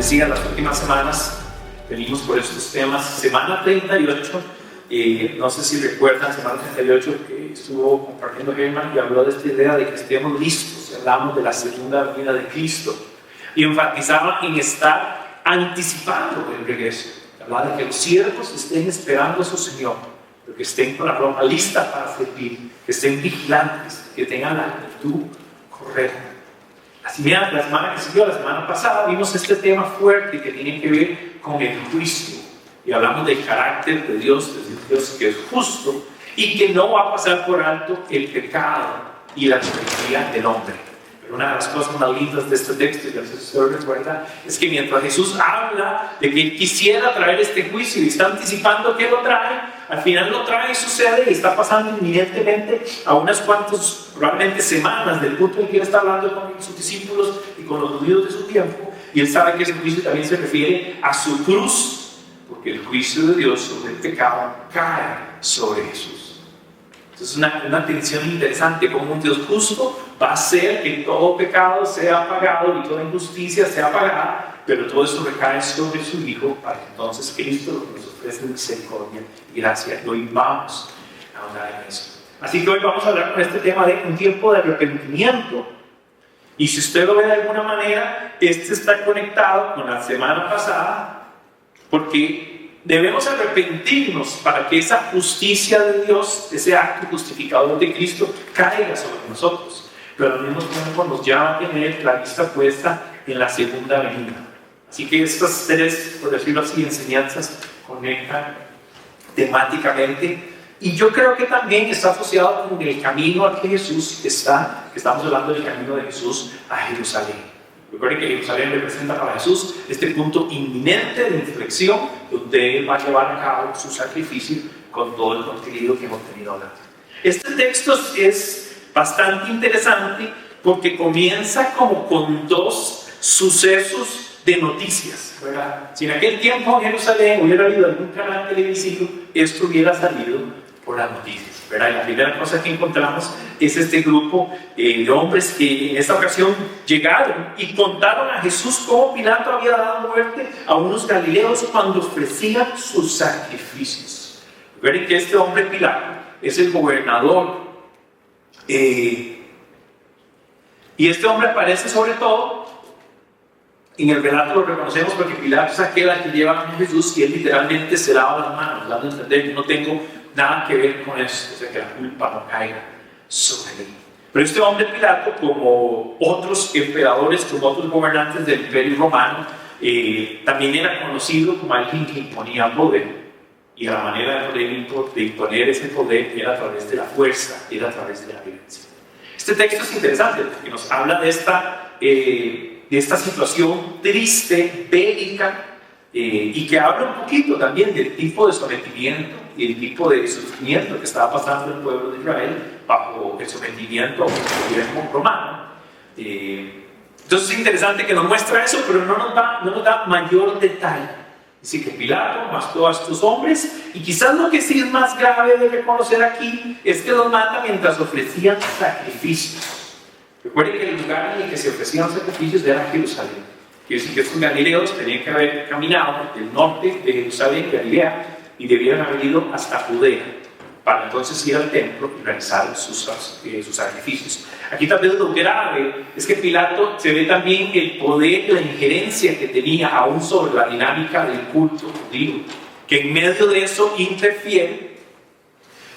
decía, las últimas semanas venimos por estos temas. Semana 38, no sé si recuerdan, semana 38 que estuvo compartiendo Germán y habló de esta idea de que estemos listos. Hablamos de la segunda venida de Cristo y enfatizaba en estar anticipando el regreso. Hablaba de que los siervos estén esperando a su Señor, pero que estén con la ropa lista para servir, que estén vigilantes, que tengan la actitud correcta. Así bien, la semana que siguió, la semana pasada, vimos este tema fuerte que tiene que ver con el juicio. Y hablamos del carácter de Dios que es justo y que no va a pasar por alto el pecado y la desobediencia del hombre. Pero una de las cosas más lindas de este texto, y que se recuerda, es que mientras Jesús habla de que Él quisiera traer este juicio y está anticipando que lo trae, al final lo trae y sucede y está pasando inminentemente a unas cuantas, probablemente semanas del punto en que Él está hablando con sus discípulos y con los judíos de su tiempo, y Él sabe que ese juicio también se refiere a su cruz, porque el juicio de Dios sobre el pecado cae sobre Jesús. Entonces es una tensión interesante, como un Dios justo va a hacer que todo pecado sea apagado y toda injusticia sea apagada, pero todo eso recae sobre su Hijo para que entonces Cristo lo que nos ofrece misericordia y gracia. Y hoy vamos a hablar en eso. Así que hoy vamos a hablar con este tema de un tiempo de arrepentimiento. Y si usted lo ve de alguna manera, este está conectado con la semana pasada, porque debemos arrepentirnos para que esa justicia de Dios, ese acto justificador de Cristo, caiga sobre nosotros. Pero al mismo tiempo nos llama a tener la vista puesta en la segunda venida. Así que estas tres, por decirlo así, enseñanzas conectan temáticamente. Y yo creo que también está asociado con el camino al que Jesús está, que estamos hablando del camino de Jesús a Jerusalén. Recuerden que Jerusalén representa para Jesús este punto inminente de inflexión donde Él va a llevar a cabo su sacrificio con todo el contenido que hemos tenido hablando. Este texto es bastante interesante porque comienza como con dos sucesos de noticias, ¿verdad? Si en aquel tiempo en Jerusalén hubiera habido algún canal televisivo, esto hubiera salido por las noticias, ¿verdad? Y la primera cosa que encontramos es este grupo de hombres que en esta ocasión llegaron y contaron a Jesús cómo Pilato había dado muerte a unos galileos cuando ofrecían sus sacrificios. Recuerden que este hombre Pilato es el gobernador y este hombre aparece sobre todo en el relato, lo reconocemos porque Pilato es aquel al que lleva a Jesús y él literalmente se lava las manos, dando a entender que no tengo nada que ver con eso, o sea que la culpa no caiga sobre él. Pero este hombre Pilato, como otros emperadores, como otros gobernantes del Imperio Romano, también era conocido como alguien que imponía poder. Y la manera de imponer ese poder era a través de la fuerza, era a través de la violencia. Este texto es interesante porque nos habla de esta situación triste, bélica, y que habla un poquito también del tipo de sometimiento y el tipo de sufrimiento que estaba pasando el pueblo de Israel bajo el sometimiento al gobierno romano. Entonces es interesante que nos muestra eso, pero no nos da mayor detalle. Dice que Pilato mató a estos hombres, y quizás lo que sí es más grave de reconocer aquí es que los mata mientras ofrecían sacrificios. Recuerden que el lugar en el que se ofrecían sacrificios era Jerusalén. Quiere decir que estos galileos tenían que haber caminado del norte de Jerusalén, Galilea, y debían haber ido hasta Judea para entonces ir al templo y realizar sus sacrificios. Aquí también lo grave es que Pilato se ve también el poder y la injerencia que tenía aún sobre la dinámica del culto judío, que en medio de eso interfiere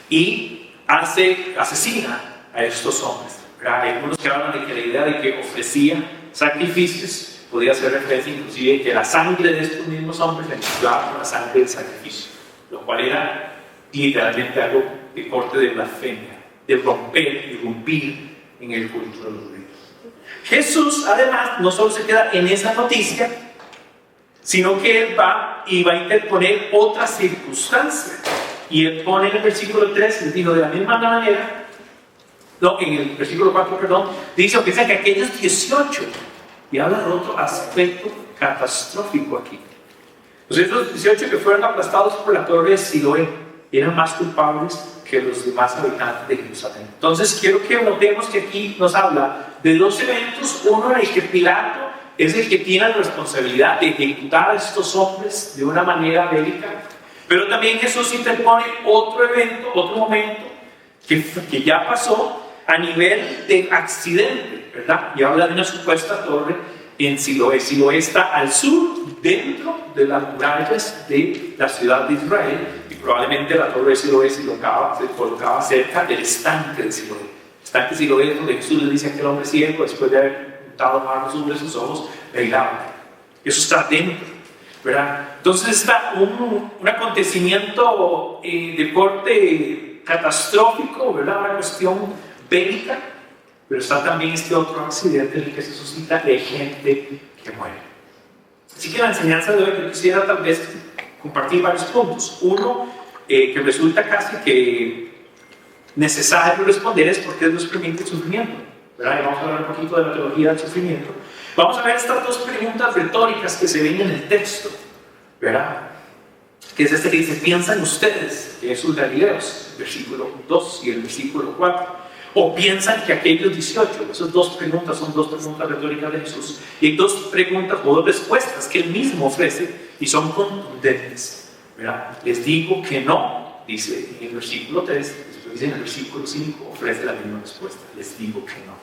y asesina a estos hombres. Hay algunos que hablan de que la idea de que ofrecía sacrificios podía hacer referencia inclusive que la sangre de estos mismos hombres se mezclaba con la sangre del sacrificio, lo cual era literalmente algo de corte de blasfemia, de romper y irrumpir en el culto de los judíos. Jesús además no solo se queda en esa noticia, sino que Él va y va a interponer otra circunstancia, y Él pone en el versículo 3, les digo de la misma manera, no, en el versículo 4, perdón, dice que aquellos 18, y habla de otro aspecto catastrófico aquí. Entonces, esos 18 que fueron aplastados por la torre de Siloé eran más culpables que los demás habitantes de Jerusalén. Entonces, quiero que notemos que aquí nos habla de dos eventos: uno en el que Pilato es el que tiene la responsabilidad de ejecutar a estos hombres de una manera bélica. Pero también Jesús interpone otro evento, otro momento que ya pasó a nivel de accidente, ¿verdad? Y habla de una supuesta torre en Siloé. Siloé está al sur, dentro de las murallas de la ciudad de Israel, y probablemente la torre de Siloé se colocaba cerca del estanque de Siloé. El estanque de Siloé es donde Jesús le dice a aquel hombre ciego, después de haber untado manos sobre sus ojos, bailaba. Eso está dentro, ¿verdad? Entonces está un acontecimiento de corte catastrófico, ¿verdad? Una cuestión bélica, pero está también este otro accidente en el que se suscita de gente que muere. Así que la enseñanza de hoy yo quisiera tal vez compartir varios puntos. Uno, que resulta casi que necesario responder es por qué Dios permite el sufrimiento, ¿verdad? Y vamos a hablar un poquito de la teología del sufrimiento. Vamos a ver estas dos preguntas retóricas que se ven en el texto, ¿verdad? Que es este que dice, ¿piensan ustedes que Jesús Galileos? Versículo 2 y el versículo 4. ¿O piensan que aquellos 18? Esas dos preguntas son dos preguntas retóricas de Jesús. Y hay dos preguntas o dos respuestas que él mismo ofrece y son contundentes, ¿verdad? Les digo que no, dice en el versículo 3, después dice en el versículo 5, ofrece la misma respuesta. Les digo que no.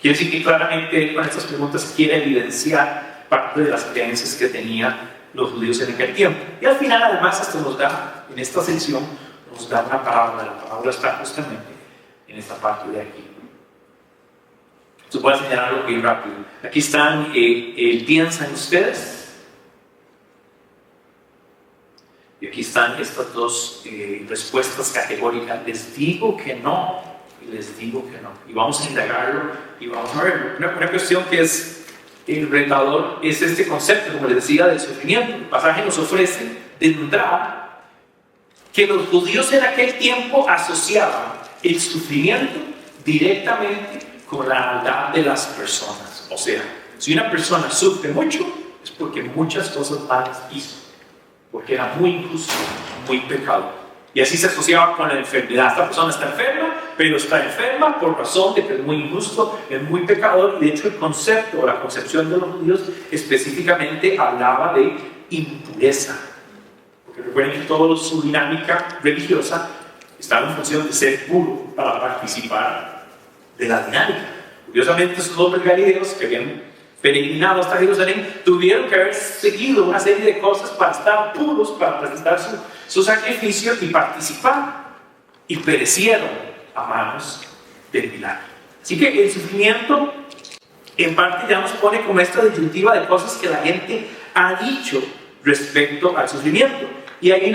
Quiere decir que claramente con estas preguntas quiere evidenciar parte de las creencias que tenían los judíos en aquel tiempo. Y al final, además, hasta nos da, en esta sección, nos da una parábola. La parábola está justamente en esta parte de aquí. Entonces voy a señalarlo muy rápido. Aquí están, piensan ustedes. Y aquí están estas dos respuestas categóricas. Les digo que no, y les digo que no. Y vamos a indagarlo y vamos a verlo. Una cuestión que es el retador es este concepto, como les decía, del sufrimiento. El pasaje nos ofrece de entrada que los judíos en aquel tiempo asociaban el sufrimiento directamente con la maldad de las personas. O sea, si una persona sufre mucho, es porque muchas cosas malas hizo, porque era muy injusto, muy pecador. Y así se asociaba con la enfermedad. Esta persona está enferma, pero está enferma por razón de que es muy injusto, es muy pecador. Y de hecho el concepto o la concepción de los judíos específicamente hablaba de impureza. Porque recuerden que toda su dinámica religiosa estaba en función de ser puro para participar de la dinámica. Curiosamente, esos hombres galileos que habían peregrinado hasta Jerusalén tuvieron que haber seguido una serie de cosas para estar puros, para presentar su sacrificio y participar, y perecieron a manos del Pilato. Así que el sufrimiento en parte ya nos pone como esta disyuntiva de cosas que la gente ha dicho respecto al sufrimiento. Y hay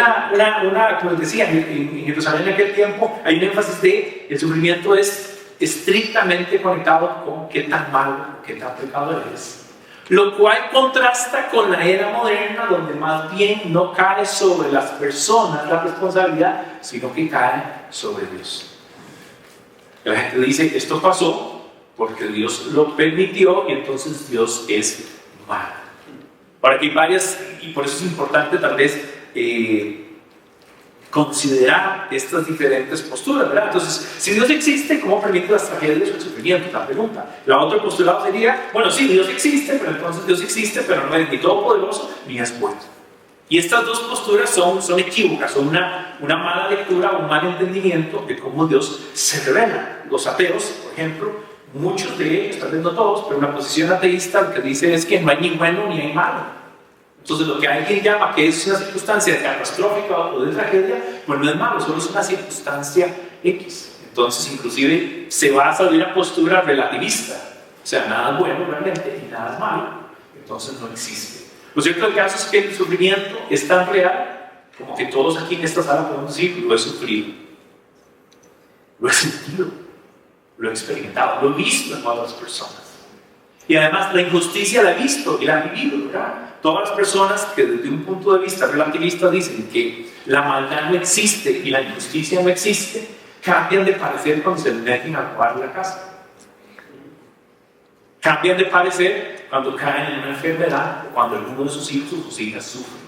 como les decía, en Jerusalén en aquel tiempo hay un énfasis de el sufrimiento es estrictamente conectado con qué tan malo, qué tan pecador eres. Lo cual contrasta con la era moderna, donde más bien no cae sobre las personas la responsabilidad, sino que cae sobre Dios. La gente dice, esto pasó porque Dios lo permitió y entonces Dios es malo. Ahora que hay varias, y por eso es importante tal vez considerar estas diferentes posturas, ¿verdad? Entonces, si Dios existe, ¿cómo permite las tragedias o el sufrimiento? La pregunta. La otra postulado sería, bueno, sí, Dios existe, pero entonces Dios existe, pero no es ni todopoderoso ni es bueno. Y estas dos posturas son equívocas, son una mala lectura, un mal entendimiento de cómo Dios se revela. Los ateos, por ejemplo, muchos de ellos, tal vez no todos, pero una posición ateísta lo que dice es que no hay ni bueno ni hay malo. Entonces lo que alguien llama que es una circunstancia catastrófica o de tragedia, pues no es malo, solo es una circunstancia X. Entonces inclusive se basa en una postura relativista, o sea, nada es bueno realmente y nada es malo, entonces no existe. Lo cierto del caso es que el sufrimiento es tan real como que todos aquí en esta sala podemos decir, lo he sufrido, lo he sentido, lo he experimentado, lo he visto en otras personas. Y además la injusticia la he visto y la he vivido, ¿verdad? Todas las personas que desde un punto de vista relativista dicen que la maldad no existe y la injusticia no existe, cambian de parecer cuando se meten a robar la casa. Cambian de parecer cuando caen en una enfermedad o cuando alguno de sus hijos o sus hijas sufren,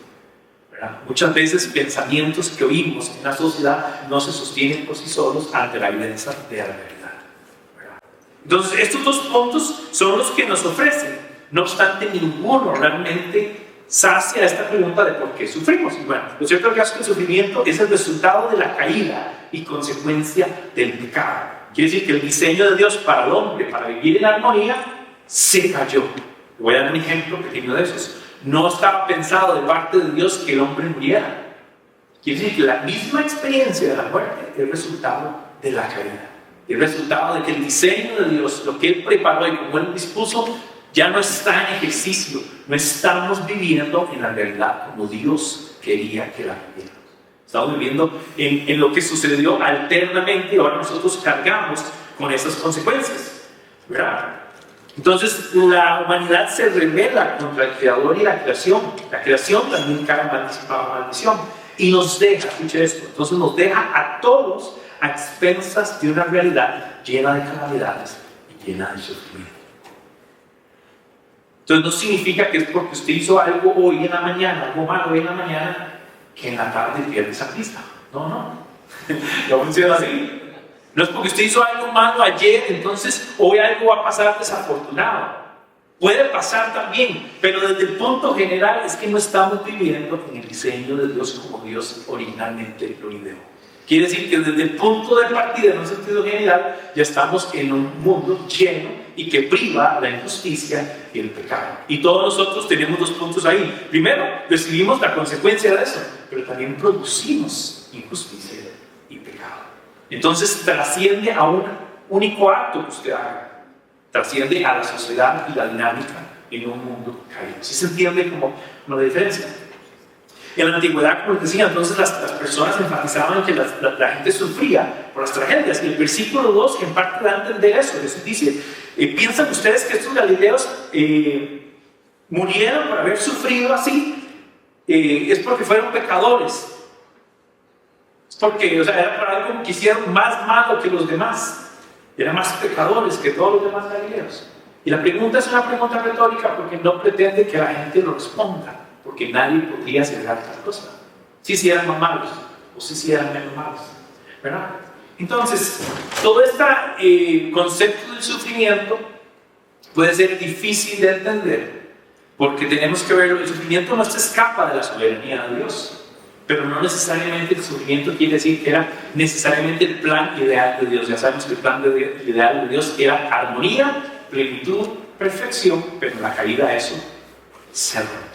¿verdad? Muchas veces pensamientos que oímos en la sociedad no se sostienen por sí solos ante la evidencia de la realidad. Entonces, estos dos puntos son los que nos ofrecen No obstante, ninguno realmente sacia esta pregunta de por qué sufrimos. Y bueno, lo cierto es que el sufrimiento es el resultado de la caída y consecuencia del pecado. Quiere decir que el diseño de Dios para el hombre, para vivir en armonía, se cayó. Voy a dar un ejemplo pequeño de esos. No estaba pensado de parte de Dios que el hombre muriera. Quiere decir que la misma experiencia de la muerte es el resultado de la caída. El resultado de que el diseño de Dios, lo que Él preparó y como Él dispuso, ya no está en ejercicio. No estamos viviendo en la realidad como Dios quería que la viviéramos. Estamos viviendo en lo que sucedió alternamente y ahora nosotros cargamos con esas consecuencias, ¿verdad? Entonces la humanidad se rebela contra el Creador y la creación. La creación también cae bajo maldición y nos deja, escuche esto, entonces nos deja a todos a expensas de una realidad llena de calamidades y llena de sufrimiento. Entonces no significa que es porque usted hizo algo hoy en la mañana, algo malo hoy en la mañana, que en la tarde pierde esa pista. No funciona así. No es porque usted hizo algo malo ayer, entonces hoy algo va a pasar desafortunado. Puede pasar también, pero desde el punto general es que no estamos viviendo en el diseño de Dios como Dios originalmente lo ideó. Quiere decir que desde el punto de partida, en un sentido general, ya estamos en un mundo lleno y que priva la injusticia y el pecado. Y todos nosotros tenemos dos puntos ahí. Primero, recibimos la consecuencia de eso, pero también producimos injusticia y pecado. Entonces trasciende a un único acto que usted haga. Trasciende a la sociedad y la dinámica en un mundo caído. ¿Sí se entiende como la diferencia? En la antigüedad, como les decía, entonces las personas enfatizaban en que la gente sufría por las tragedias. Y el versículo 2 en parte da a entender eso. Jesús dice, ¿piensan ustedes que estos galileos murieron por haber sufrido así? Es porque fueron pecadores. Es porque, era por algo que hicieron más malo que los demás. Eran más pecadores que todos los demás galileos. Y la pregunta es una pregunta retórica porque no pretende que la gente lo responda. Porque nadie podría asegurar tal cosa. Si eran más malos o si eran menos malos, ¿verdad? Entonces, todo este concepto del sufrimiento puede ser difícil de entender porque tenemos que ver, el sufrimiento no se escapa de la soberanía de Dios, pero no necesariamente el sufrimiento quiere decir que era necesariamente el plan ideal de Dios. Ya sabemos que el plan ideal de Dios era armonía, plenitud, perfección, pero en la caída eso se rompe.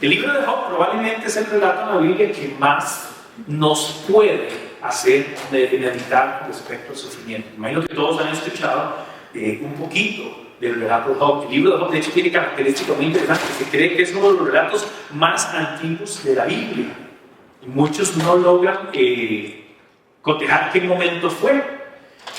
El libro de Job probablemente es el relato en la Biblia que más nos puede hacer meditar con respecto al sufrimiento. Imagino que todos han escuchado un poquito del relato de Job. El libro de Job, de hecho, tiene características muy interesantes. Se cree que es uno de los relatos más antiguos de la Biblia. Y muchos no logran cotejar qué momento fue.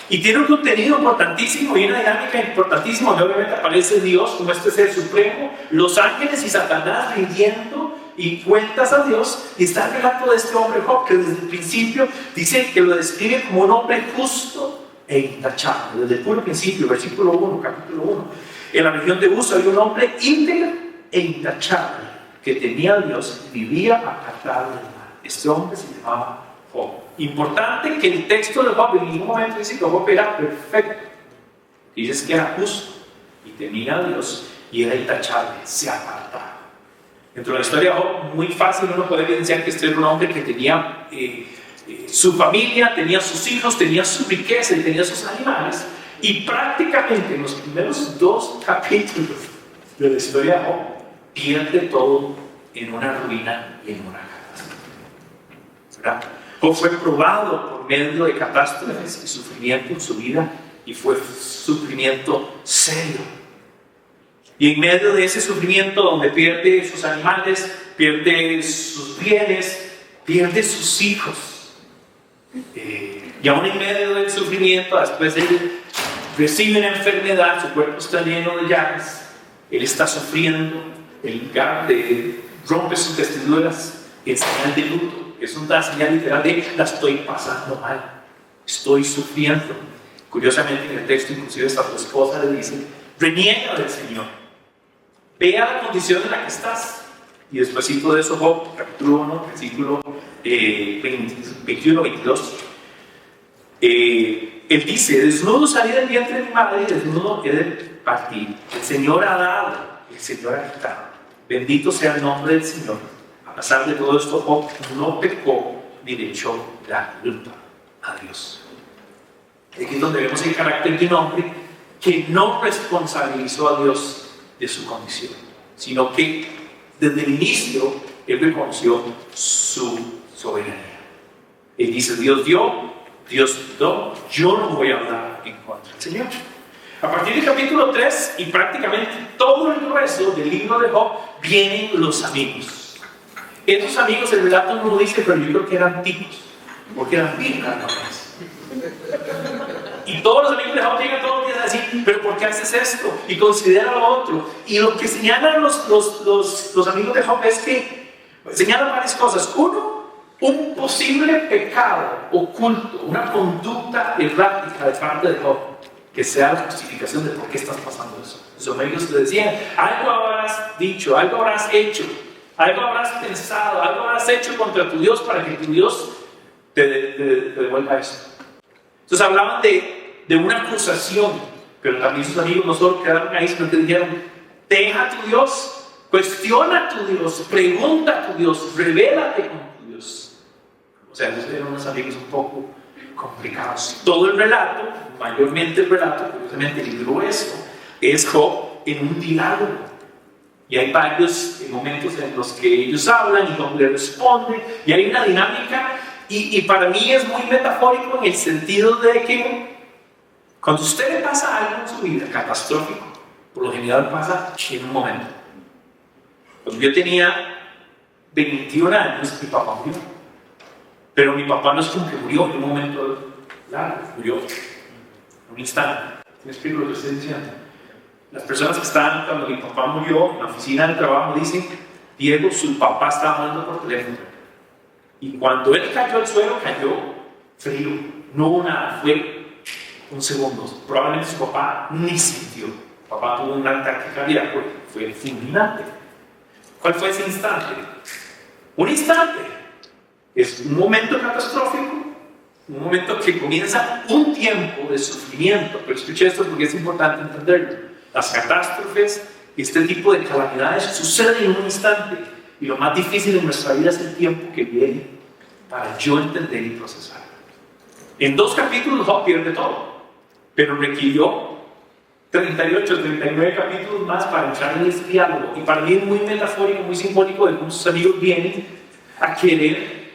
Y tiene un contenido importantísimo y una dinámica importantísima donde obviamente aparece Dios como este ser supremo, los ángeles y Satanás rindiendo y cuentas a Dios. Y está el relato de este hombre Job, que desde el principio dice que lo describe como un hombre justo e intachable. Desde el puro principio, versículo 1, capítulo 1. En la región de Uz había un hombre íntegro e intachable que temía a Dios y vivía apartado del mal. Este hombre se llamaba Job. Importante que el texto de Job en ningún momento dice que Job era perfecto. Dice que era justo y temía a Dios y era intachable, se apartaba. Dentro de la historia de Job, muy fácil uno puede evidenciar que este era un hombre que tenía su familia, tenía sus hijos, tenía su riqueza y tenía sus animales. Y prácticamente en los primeros 2 capítulos de la historia de Job, pierde todo en una ruina y en una catástrofe. ¿Verdad? Job fue probado por medio de catástrofes y sufrimiento en su vida y fue sufrimiento serio. Y en medio de ese sufrimiento donde pierde sus animales, pierde sus bienes, pierde sus hijos. Y aún en medio del sufrimiento, después él recibe una enfermedad, su cuerpo está lleno de llagas, él está sufriendo, él rompe sus vestiduras en señal de luto. Es una señal literal de la estoy pasando mal, estoy sufriendo. Curiosamente en el texto inclusive hasta su esposa le dice, reniega del Señor, vea la condición en la que estás. Y después de eso Job, capítulo 1, versículo 21-22, él dice, desnudo salí del vientre de mi madre y desnudo he de partir. El Señor ha dado, el Señor ha quitado. Bendito sea el nombre del Señor. A pesar de todo esto, Job no pecó ni le echó la culpa a Dios. Aquí es donde vemos el carácter de un hombre que no responsabilizó a Dios de su condición, sino que desde el inicio él reconoció su soberanía. Él dice: Dios dio, Dios quitó, yo no voy a hablar en contra del Señor. A partir del capítulo 3 y prácticamente todo el grueso del libro de Job vienen los amigos. Esos amigos, el relato no lo dice, pero yo creo que eran tipos, porque eran bien cargadores. Y todos los amigos de Job llegan todos los días a decir: pero ¿por qué haces esto? Y considera lo otro. Y lo que señalan los amigos de Job es que señalan varias cosas. Uno, un posible pecado oculto, una conducta errática de parte de Job, que sea la justificación de por qué estás pasando eso. Sus amigos le decían: algo habrás dicho, algo habrás hecho, algo habrás pensado, algo habrás hecho contra tu Dios para que tu Dios te devuelva eso. Entonces hablaban de una acusación, pero también sus amigos no solo quedaron ahí, sino que dijeron: deja a tu Dios, cuestiona a tu Dios, pregunta a tu Dios, revélate con tu Dios. O sea, ellos eran unos amigos un poco complicados. Todo el relato, mayormente el relato, curiosamente el grueso, es Job en un diálogo. Y hay varios momentos en los que ellos hablan y Job le responde, y hay una dinámica. Y para mí es muy metafórico en el sentido de que cuando a usted le pasa algo en su vida catastrófico, por lo general pasa en un momento. Cuando yo tenía 21 años, mi papá murió. Pero mi papá no es como que murió en un momento largo, murió en un instante. ¿Me explico lo que estoy diciendo? Las personas que estaban cuando mi papá murió en la oficina de trabajo me dicen: Diego, su papá estaba hablando por teléfono. Y cuando él cayó al suelo, cayó frío. No hubo nada, fue un segundo. Probablemente su papá ni sintió. Papá tuvo un ataque cardíaco, fue fulminante. ¿Cuál fue ese instante? Un instante. Es un momento catastrófico, un momento que comienza un tiempo de sufrimiento. Pero escuche esto porque es importante entenderlo. Las catástrofes y este tipo de calamidades suceden en un instante. Y lo más difícil en nuestra vida es el tiempo que viene para yo entender y procesar. En 2 capítulos Job pierde todo, pero requirió 38, 39 capítulos más para entrar en este diálogo. Y para mí es muy metafórico, muy simbólico de cómo sus amigos vienen a querer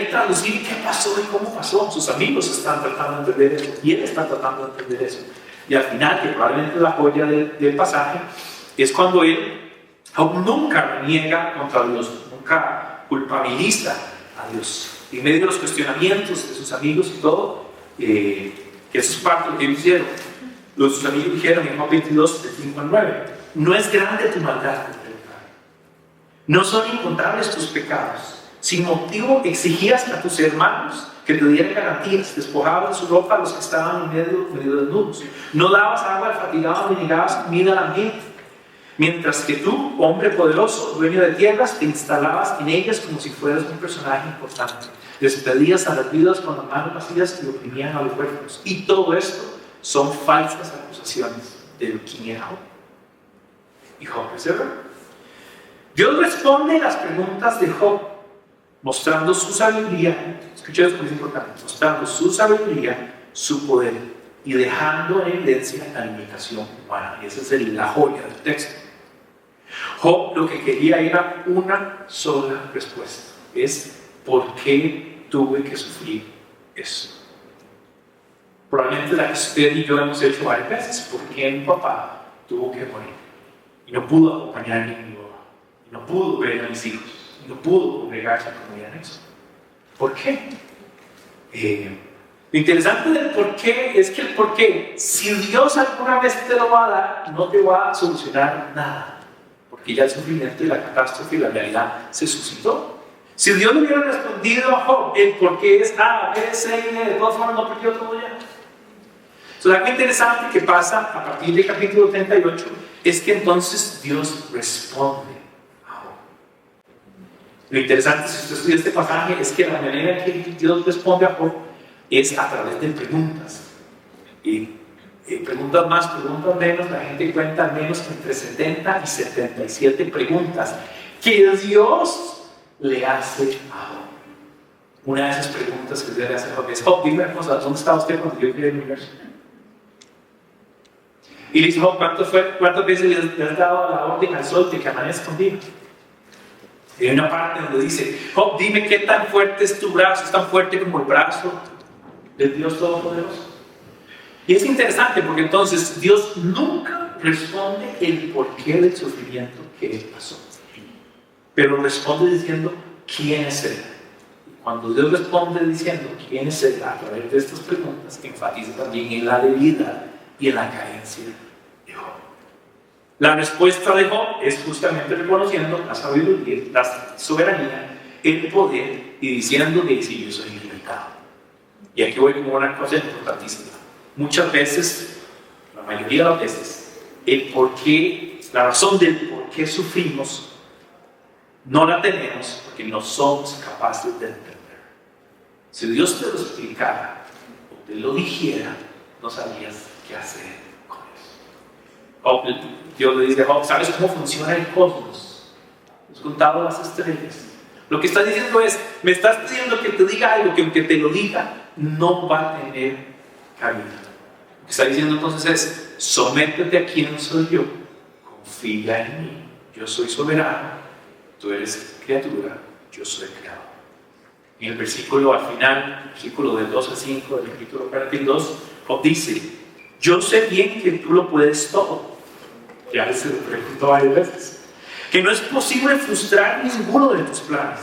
traducir qué pasó y cómo pasó. Sus amigos están tratando de entender eso y él está tratando de entender eso. Y al final, que probablemente es la joya del pasaje, es cuando Job nunca reniega contra Dios, nunca culpabiliza a Dios. En medio de los cuestionamientos de sus amigos y todo, que eso es parte de lo que ellos hicieron. Sus amigos dijeron en Job 22, de 5 al 9: no es grande tu maldad, no son incontables tus pecados. Sin motivo exigías a tus hermanos que te dieran garantías, despojabas de su ropa a los que estaban en medio desnudos. No dabas agua al fatigado ni negabas comida al hambriento. Mientras que tú, hombre poderoso, dueño de tierras, te instalabas en ellas como si fueras un personaje importante. Despedías a las viudas con las manos vacías y oprimían a los huérfanos. Y todo esto son falsas acusaciones de quién era Job. Y Job persevera. Dios responde las preguntas de Job mostrando su sabiduría. Escuchen esto que es importante: mostrando su sabiduría, su poder y dejando en evidencia la limitación humana. Y esa es la joya del texto. Job lo que quería era una sola respuesta: es ¿por qué tuve que sufrir eso? Probablemente la que usted y yo hemos hecho varias veces. ¿Por qué mi papá tuvo que morir? Y no pudo acompañarme en mi boda. Y no pudo ver a mis hijos. Y no pudo congregarse a comunidad en eso. ¿Por qué? Lo interesante del por qué es que el por qué, si Dios alguna vez te lo va a dar, no te va a solucionar nada. Porque ya el sufrimiento y la catástrofe y la realidad se suscitó. Si Dios le hubiera respondido a Job, el por qué es A, B, C y D, de todas formas no perdió todo ya. Entonces, algo interesante que pasa a partir del capítulo 38 es que entonces Dios responde a Job. Lo interesante, si usted estudia este pasaje, es que la manera en que Dios responde a Job es a través de preguntas. Y preguntas más, preguntas menos, la gente cuenta al menos entre 70 y 77 preguntas que Dios le hace a Job. Una de esas preguntas que Dios le hace a Job es: Job, dime una cosa, ¿dónde estaba usted cuando yo creé el universo? Y le dice: Job, ¿cuántas veces le has dado la orden al sol de que amanezca un día? Y hay una parte donde dice: Job, dime qué tan fuerte es tu brazo, es tan fuerte como el brazo del Dios Todopoderoso. Y es interesante porque entonces Dios nunca responde el porqué del sufrimiento que pasó, pero responde diciendo quién es Él. Y cuando Dios responde diciendo quién es Él a través de estas preguntas, enfatiza también en la debilidad y en la carencia de Job. La respuesta de Job es justamente reconociendo la sabiduría, la soberanía, el poder, y diciendo que si yo soy ilimitado. Y aquí voy con una cosa importantísima. Muchas veces, la mayoría de las veces, el porqué, la razón del por qué sufrimos no la tenemos porque no somos capaces de entender. Si Dios te lo explicara o te lo dijera, no sabrías qué hacer con eso. Dios le dice a Job: ¿sabes cómo funciona el cosmos? Has contado las estrellas. Lo que está diciendo es: me estás pidiendo que te diga algo que aunque te lo diga, no va a tener cabida. Lo que está diciendo entonces es: sométete a quién soy yo, confía en mí, yo soy soberano, tú eres criatura, yo soy creador. En el versículo al final, versículo del 2 al 5 del capítulo 42, Job dice: yo sé bien que tú lo puedes todo. Ya se lo preguntó varias veces. Que no es posible frustrar ninguno de tus planes.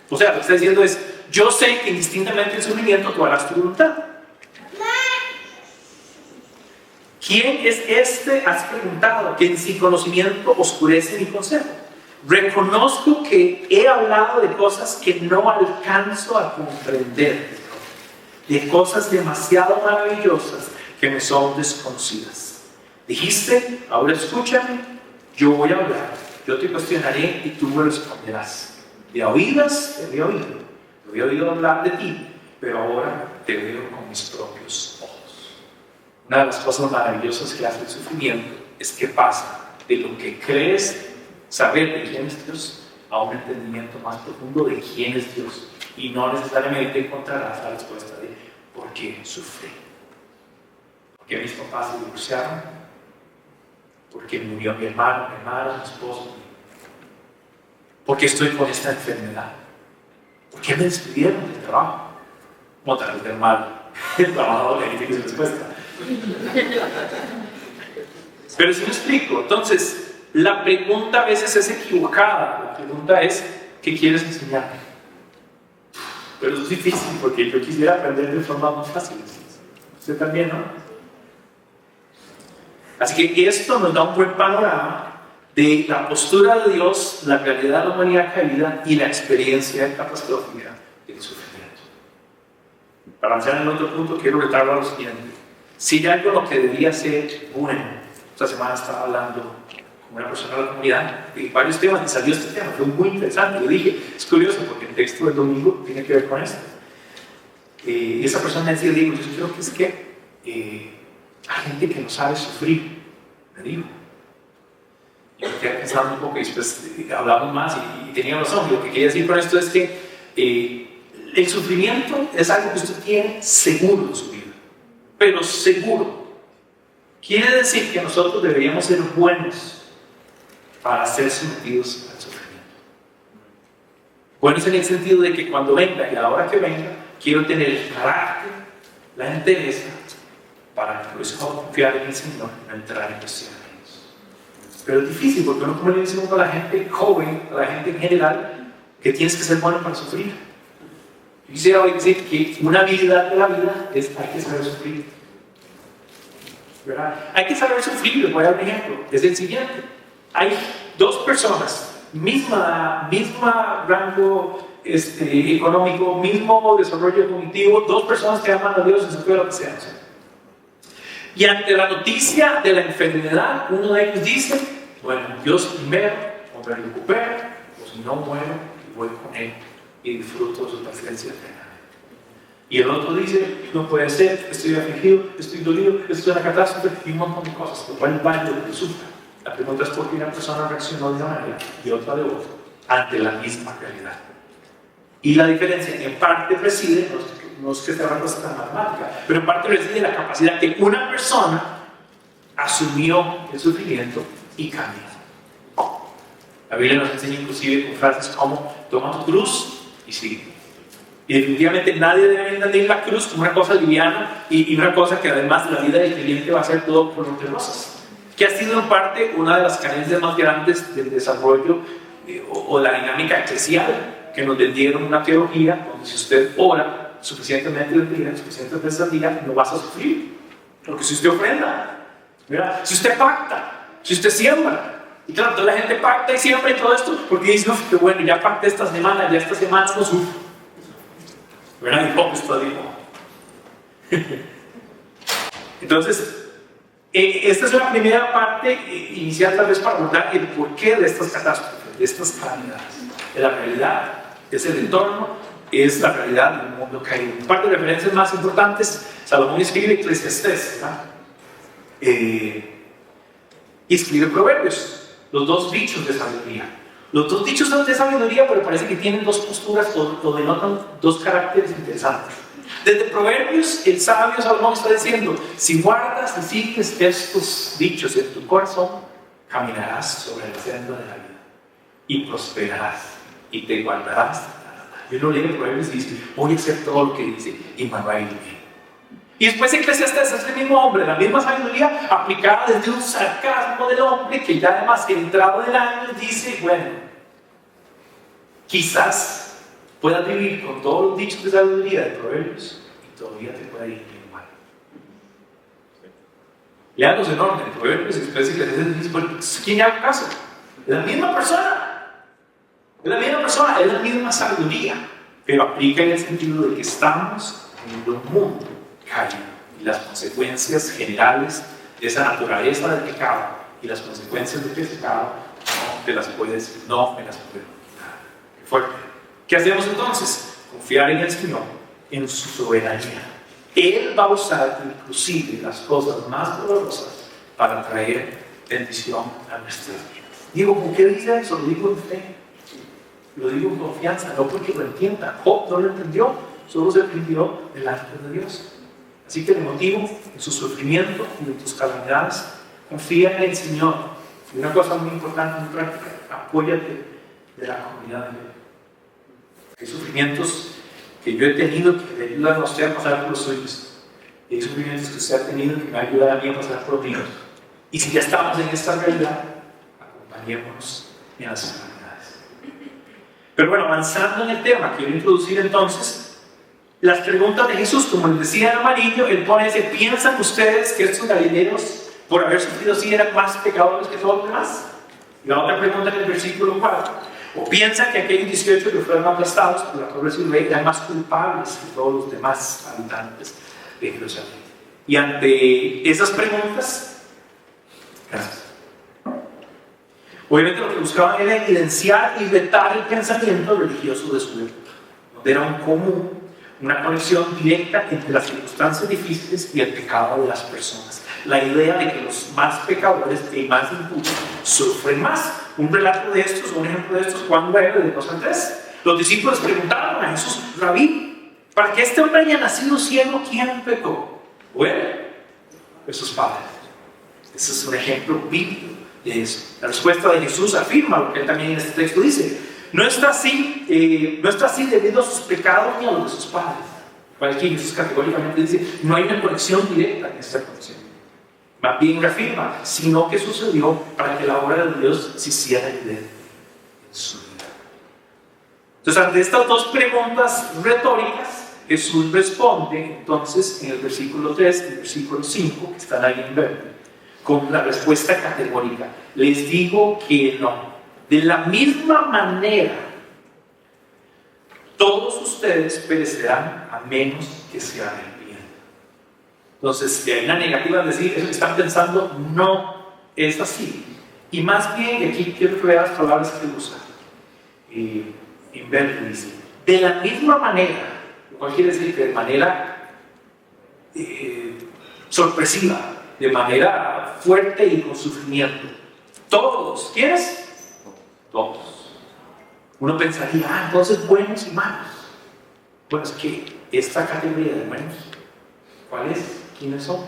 O sea, lo que está diciendo es: yo sé que indistintamente el sufrimiento tú harás tu voluntad. ¿Quién es este? Has preguntado, que en sin conocimiento oscurece mi consejo. Reconozco que he hablado de cosas que no alcanzo a comprender, de cosas demasiado maravillosas que me son desconocidas. Dijiste: ahora escúchame, yo voy a hablar, yo te cuestionaré y tú me responderás. De oídas te había oído, te había oído hablar de ti, pero ahora te veo con mis propios ojos. Una de las cosas maravillosas que hace el sufrimiento es que pasa de lo que crees saber de quién es Dios a un entendimiento más profundo de quién es Dios, y no necesariamente encontrarás la respuesta de por qué sufrí. ¿Por qué mis papás se divorciaron? ¿Por qué murió mi hermano, mi hermana, mi esposo? ¿Por qué estoy con esta enfermedad? ¿Por qué me despidieron del trabajo? No tal vez del mal, el trabajador le dice que su respuesta. Pero si me explico, entonces la pregunta a veces es equivocada. La pregunta es: ¿qué quieres enseñarme? Pero es difícil porque yo quisiera aprender de formas más fáciles. Usted también, ¿no? Así que esto nos da un buen panorama de la postura de Dios, la realidad de la humanidad caída y la experiencia catastrófica del sufrimiento. Para avanzar en otro punto, quiero retarlo a lo siguiente. Si hay algo lo que debería ser bueno, esta semana estaba hablando con una persona de la comunidad de varios temas y salió este tema, fue muy interesante. Yo dije: es curioso porque el texto del domingo tiene que ver con esto. Y esa persona me decía: Diego, yo creo que es que hay gente que no sabe sufrir, me dijo. Yo me quedé pensando un poco y después hablamos más y tenía razón. Lo que quería decir con esto es que el sufrimiento es algo que usted tiene seguro en su vida, pero seguro. Quiere decir que nosotros deberíamos ser buenos para ser sometidos al sufrimiento. Buenos en el sentido de que cuando venga y a la hora que venga, quiero tener el carácter, la entereza, para por eso confiar en el Señor y no entrar en cuestionamientos. Pero es difícil porque uno, como le dice a la gente joven, a la gente en general, que tienes que ser bueno para sufrir. Yo quisiera hoy decir que una habilidad de la vida es: hay que saber sufrir. ¿Verdad? Hay que saber sufrir. Les voy a dar un ejemplo. Es el siguiente: hay dos personas, misma rango económico, mismo desarrollo cognitivo, dos personas que aman a Dios en su lo que sea. Y ante la noticia de la enfermedad, uno de ellos dice: bueno, Dios primero, o me recupero, o si no muero, y voy con Él y disfruto de su presencia eterna. Y el otro dice, no puede ser, estoy afligido, estoy dolido, esto es una catástrofe y un montón de cosas, lo cual vale lo que sufra. La pregunta es por qué una persona reaccionó de una manera y otra de otra ante la misma realidad. Y la diferencia en parte reside, no es que sea una cosa tan matemática, pero en parte reside en la capacidad que una persona asumió el sufrimiento y cambió. La Biblia nos enseña inclusive con frases como toma tu cruz y sigue. Y definitivamente nadie debe entender la cruz como una cosa liviana y una cosa que además la vida del creyente va a ser todo por los rosas, que ha sido en parte una de las carencias más grandes del desarrollo o la dinámica eclesial, que nos vendieron una teología donde si usted ora suficientemente al día, suficientes veces al día, no vas a sufrir. Porque si usted ofrenda, ¿verdad? Si usted pacta, si usted siembra, y claro, toda la gente pacta y siembra y todo esto, porque dice, no, que bueno, ya pacté esta semana, ya esta semana no sufro. ¿Verdad? Y poco esto digo. Entonces, esta es la primera parte inicial tal vez para abordar el porqué de estas catástrofes, de estas calamidades. De la realidad, es el entorno, es la realidad del mundo caído. Un par de referencias más importantes, Salomón escribe Eclesiastés, ¿verdad? Y escribe Proverbios, los dos dichos de sabiduría. Los dos dichos son de sabiduría, pero parece que tienen dos posturas o denotan dos caracteres interesantes. Desde Proverbios, el sabio Salomón está diciendo, si guardas y sigues estos dichos en tu corazón, caminarás sobre el senda de la vida y prosperarás y te guardarás. Y uno lee Proverbios y dice, voy a hacer todo lo que dice y me va a ir bien. Y después Eclesiastés es el mismo hombre, la misma sabiduría aplicada desde un sarcasmo del hombre que ya además entrado del año dice, bueno, quizás puedas vivir con todos los dichos de sabiduría de Proverbios y todavía te pueda ir bien mal. Leanlos en orden, Proverbios y después Eclesiastés dice, bueno, ¿quién haga caso? Es la misma persona. Es la misma persona, es la misma sabiduría, pero aplica en el sentido de que estamos en un mundo caído y las consecuencias generales de esa naturaleza del pecado y las consecuencias del pecado no me las puedes quitar. Qué fuerte. ¿Qué hacemos entonces? Confiar en el Señor, en su soberanía. Él va a usar inclusive las cosas más dolorosas para traer bendición a nuestras vidas. Digo, ¿por qué dice eso? Lo digo en fe. Lo digo con confianza, no porque lo entienda. Job no lo entendió, solo se rindió delante de Dios. Así que le motivo en su sufrimiento y en tus calamidades, confía en el Señor. Y una cosa muy importante, muy práctica, apóyate de la comunidad de Dios. Hay sufrimientos que yo he tenido que le ayudan a usted a pasar por los suyos. Y hay sufrimientos que usted ha tenido que me ayudan a mí a pasar por los míos. Y si ya estamos en esta realidad, acompañémonos en las calamidades. Pero bueno, avanzando en el tema, quiero introducir entonces las preguntas de Jesús. Como les decía en amarillo, él pone ese, ¿piensan ustedes que estos galileos, por haber sufrido así, eran más pecadores que todos los demás? Y la otra pregunta en el versículo 4, ¿o piensan que aquellos 18 que fueron aplastados por la torre de Siloé eran más culpables que todos los demás habitantes de Jerusalén? Y ante esas preguntas, gracias. Obviamente lo que buscaban era evidenciar y vetar el pensamiento religioso de su época, donde era un común, una conexión directa entre las circunstancias difíciles y el pecado de las personas. La idea de que los más pecadores y más impuros sufren más. Un relato de estos, un ejemplo de estos, Juan 9, de 2 al 3. Los discípulos preguntaron a Jesús, Rabí, para que este hombre haya nacido ciego, ¿quién pecó? Bueno, pues sus padres. Ese es un ejemplo bíblico de eso. La respuesta de Jesús afirma lo que él también en este texto dice. No está así debido a sus pecados ni a los de sus padres. Para aquí Jesús categóricamente dice, no hay una conexión directa en esta conexión. Más bien reafirma, sino que sucedió para que la obra de Dios se hiciera evidente en su vida. Entonces, ante estas dos preguntas retóricas, Jesús responde entonces en el versículo 3 y el versículo 5, que están ahí en verde, con la respuesta categórica. Les digo que no. De la misma manera, todos ustedes perecerán a menos que se arrepientan. Entonces, si hay una negativa es decir, eso que están pensando no es así. Y más bien, aquí quiero que vean las palabras que usa. En verde dice, de la misma manera, lo ¿Cuál quiere decir? Que de manera sorpresiva, de manera fuerte y con sufrimiento. Todos, ¿quiénes? Todos. Uno pensaría, entonces buenos y malos. Bueno, es que esta categoría de buenos, ¿cuál es? ¿Quiénes son?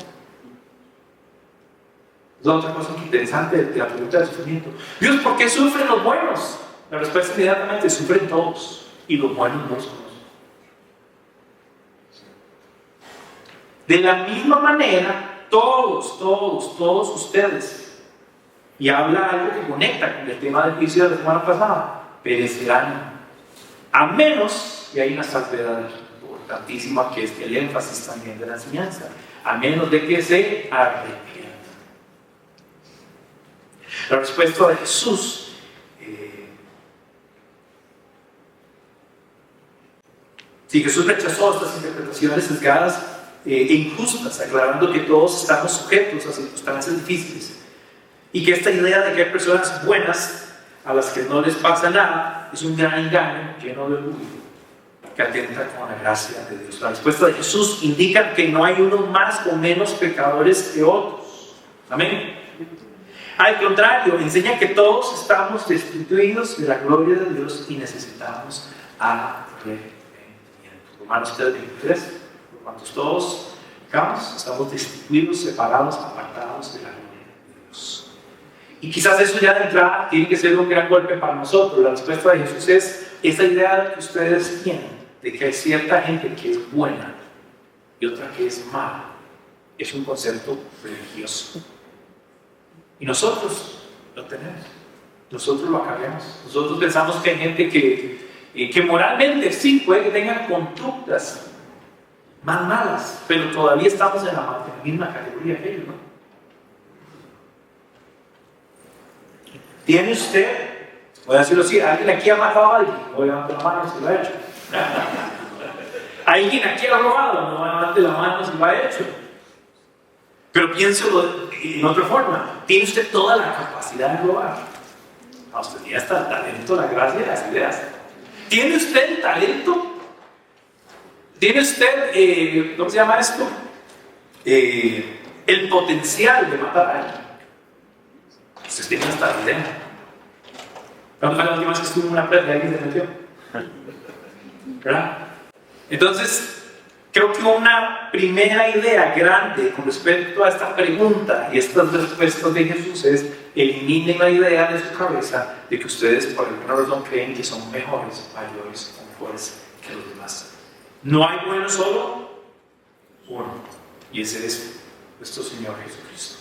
Es otra cosa interesante de la pregunta del sufrimiento. Dios, ¿por qué sufren los buenos? La respuesta inmediatamente, sufren todos y los buenos no los conocen. De la misma manera, todos ustedes, y habla algo que conecta con el tema del juicio de la semana pasada, perecerán, a menos, y hay una salvedad importantísima que es el énfasis también de la enseñanza, a menos de que se arrepientan. La respuesta de Jesús si Jesús rechazó estas interpretaciones sesgadas e injustas, aclarando que todos estamos sujetos a circunstancias difíciles y que esta idea de que hay personas buenas a las que no les pasa nada es un gran engaño lleno de orgullo que atenta con la gracia de Dios. La respuesta de Jesús indica que no hay unos más o menos pecadores que otros. Amén. Al contrario, enseña que todos estamos destituidos de la gloria de Dios y necesitamos arrepentimiento. Romanos 3:23, por cuantos todos pecamos, estamos destituidos, separados, apartados de la gloria de Dios. Y quizás eso ya de entrada tiene que ser un gran golpe para nosotros. La respuesta de Jesús es esa idea que ustedes tienen de que hay cierta gente que es buena y otra que es mala. Es un concepto religioso. Y nosotros lo tenemos. Nosotros lo acabamos. Nosotros pensamos que hay gente que moralmente sí puede que tengan conductas más malas, pero todavía estamos en la misma categoría que ellos, ¿no? ¿Tiene usted, voy a decirlo así, alguien aquí ha matado a alguien? Voy a levantar la mano si lo ha hecho. ¿Alguien aquí ha robado? No levante la mano si lo ha hecho. Pero piénselo en otra forma. ¿Tiene usted toda la capacidad de robar? A usted ya está el talento, la gracia y las ideas. ¿Tiene usted el talento? ¿Tiene usted, ¿cómo se llama esto? El potencial de matar a alguien. Usted tiene hasta la idea. ¿Cuándo fue la última vez que estuvo en una presa y alguien se metió? ¿Verdad? Entonces, creo que una primera idea grande con respecto a esta pregunta y estas respuestas de Jesús es: eliminen la idea de su cabeza de que ustedes por alguna razón creen que son mejores, mayores o mejores que los demás. No hay bueno, solo uno, y ese es nuestro Señor Jesucristo.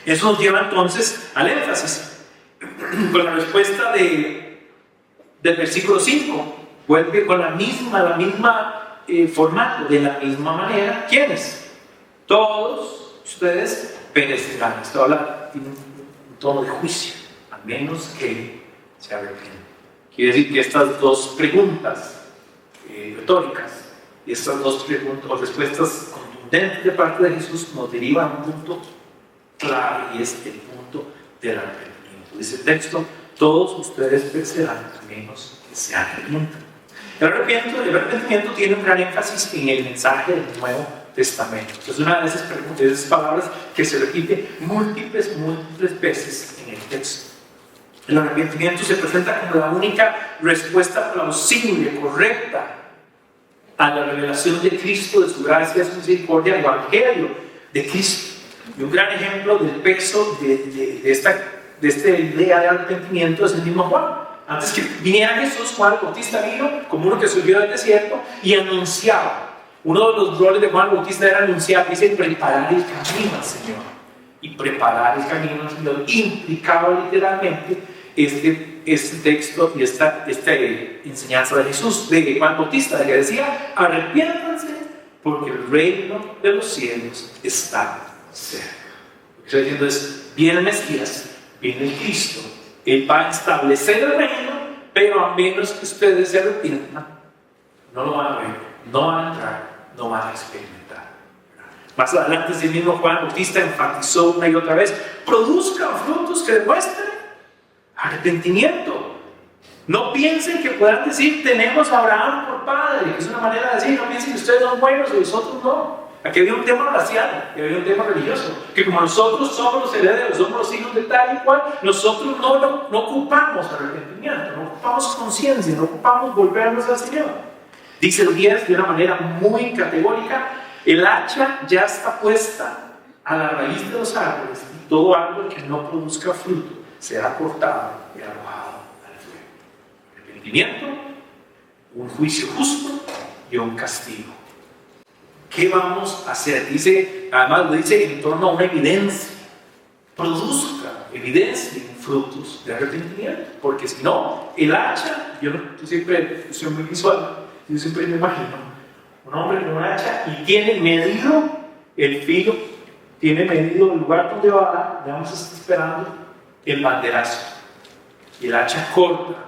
Eso nos lleva entonces al énfasis con la respuesta del versículo 5. Vuelve con la misma formato, de la misma manera. ¿Quiénes? Todos ustedes perecerán. Esto habla en un tono de juicio, a menos que se arrepientan. Quiere decir que estas dos preguntas retóricas y estas dos preguntas o respuestas contundentes de parte de Jesús nos derivan a un punto clave, y es el punto del arrepentimiento. Dice el texto: todos ustedes perecerán a menos que se arrepientan. El arrepentimiento tiene un gran énfasis en el mensaje del Nuevo Testamento. Es una de esas preguntas, de esas palabras que se repite múltiples veces en el texto. El arrepentimiento se presenta como la única respuesta plausible, correcta, a la revelación de Cristo, de su gracia, de su misericordia, al Evangelio de Cristo. Y un gran ejemplo del peso de esta idea de arrepentimiento es el mismo Juan. Antes que viniera Jesús, Juan el Bautista vino como uno que surgió del desierto y anunciaba. Uno de los roles de Juan el Bautista era anunciar, dice, preparar el camino al Señor. Y preparar el camino al Señor implicaba literalmente este texto y esta enseñanza de Jesús, de Juan Bautista, de que decía: arrepiéntanse porque el reino de los cielos está cerca. Lo que estoy diciendo es: viene el Mesías, viene el Cristo. Él va a establecer el reino, pero a menos que ustedes se arrepientan, no lo van a ver, no van a entrar, no van a experimentar. Más adelante, ese mismo Juan Bautista enfatizó una y otra vez: produzcan frutos que demuestren arrepentimiento. No piensen que puedan decir: tenemos a Abraham amor padre, que es una manera de decir, no piensen que ustedes son buenos y nosotros no. Aquí había un tema racial, y había un tema religioso, que como nosotros somos los herederos, somos los hijos de tal y cual, nosotros no ocupamos arrepentimiento, no ocupamos conciencia, no ocupamos volvernos al Señor. Dice el 10 de una manera muy categórica: el hacha ya está puesta a la raíz de los árboles, y todo árbol que no produzca fruto será cortado y arrojado al fuego. Arrepentimiento, un juicio justo y un castigo. ¿Qué vamos a hacer? Dice, además lo dice en torno a una evidencia. Produzca evidencia en frutos de arrepentimiento, porque si no, el hacha, yo soy muy visual, yo siempre me imagino un hombre con un hacha y tiene medido el filo, tiene medido el lugar donde va, vamos a estar esperando el banderazo, y el hacha corta,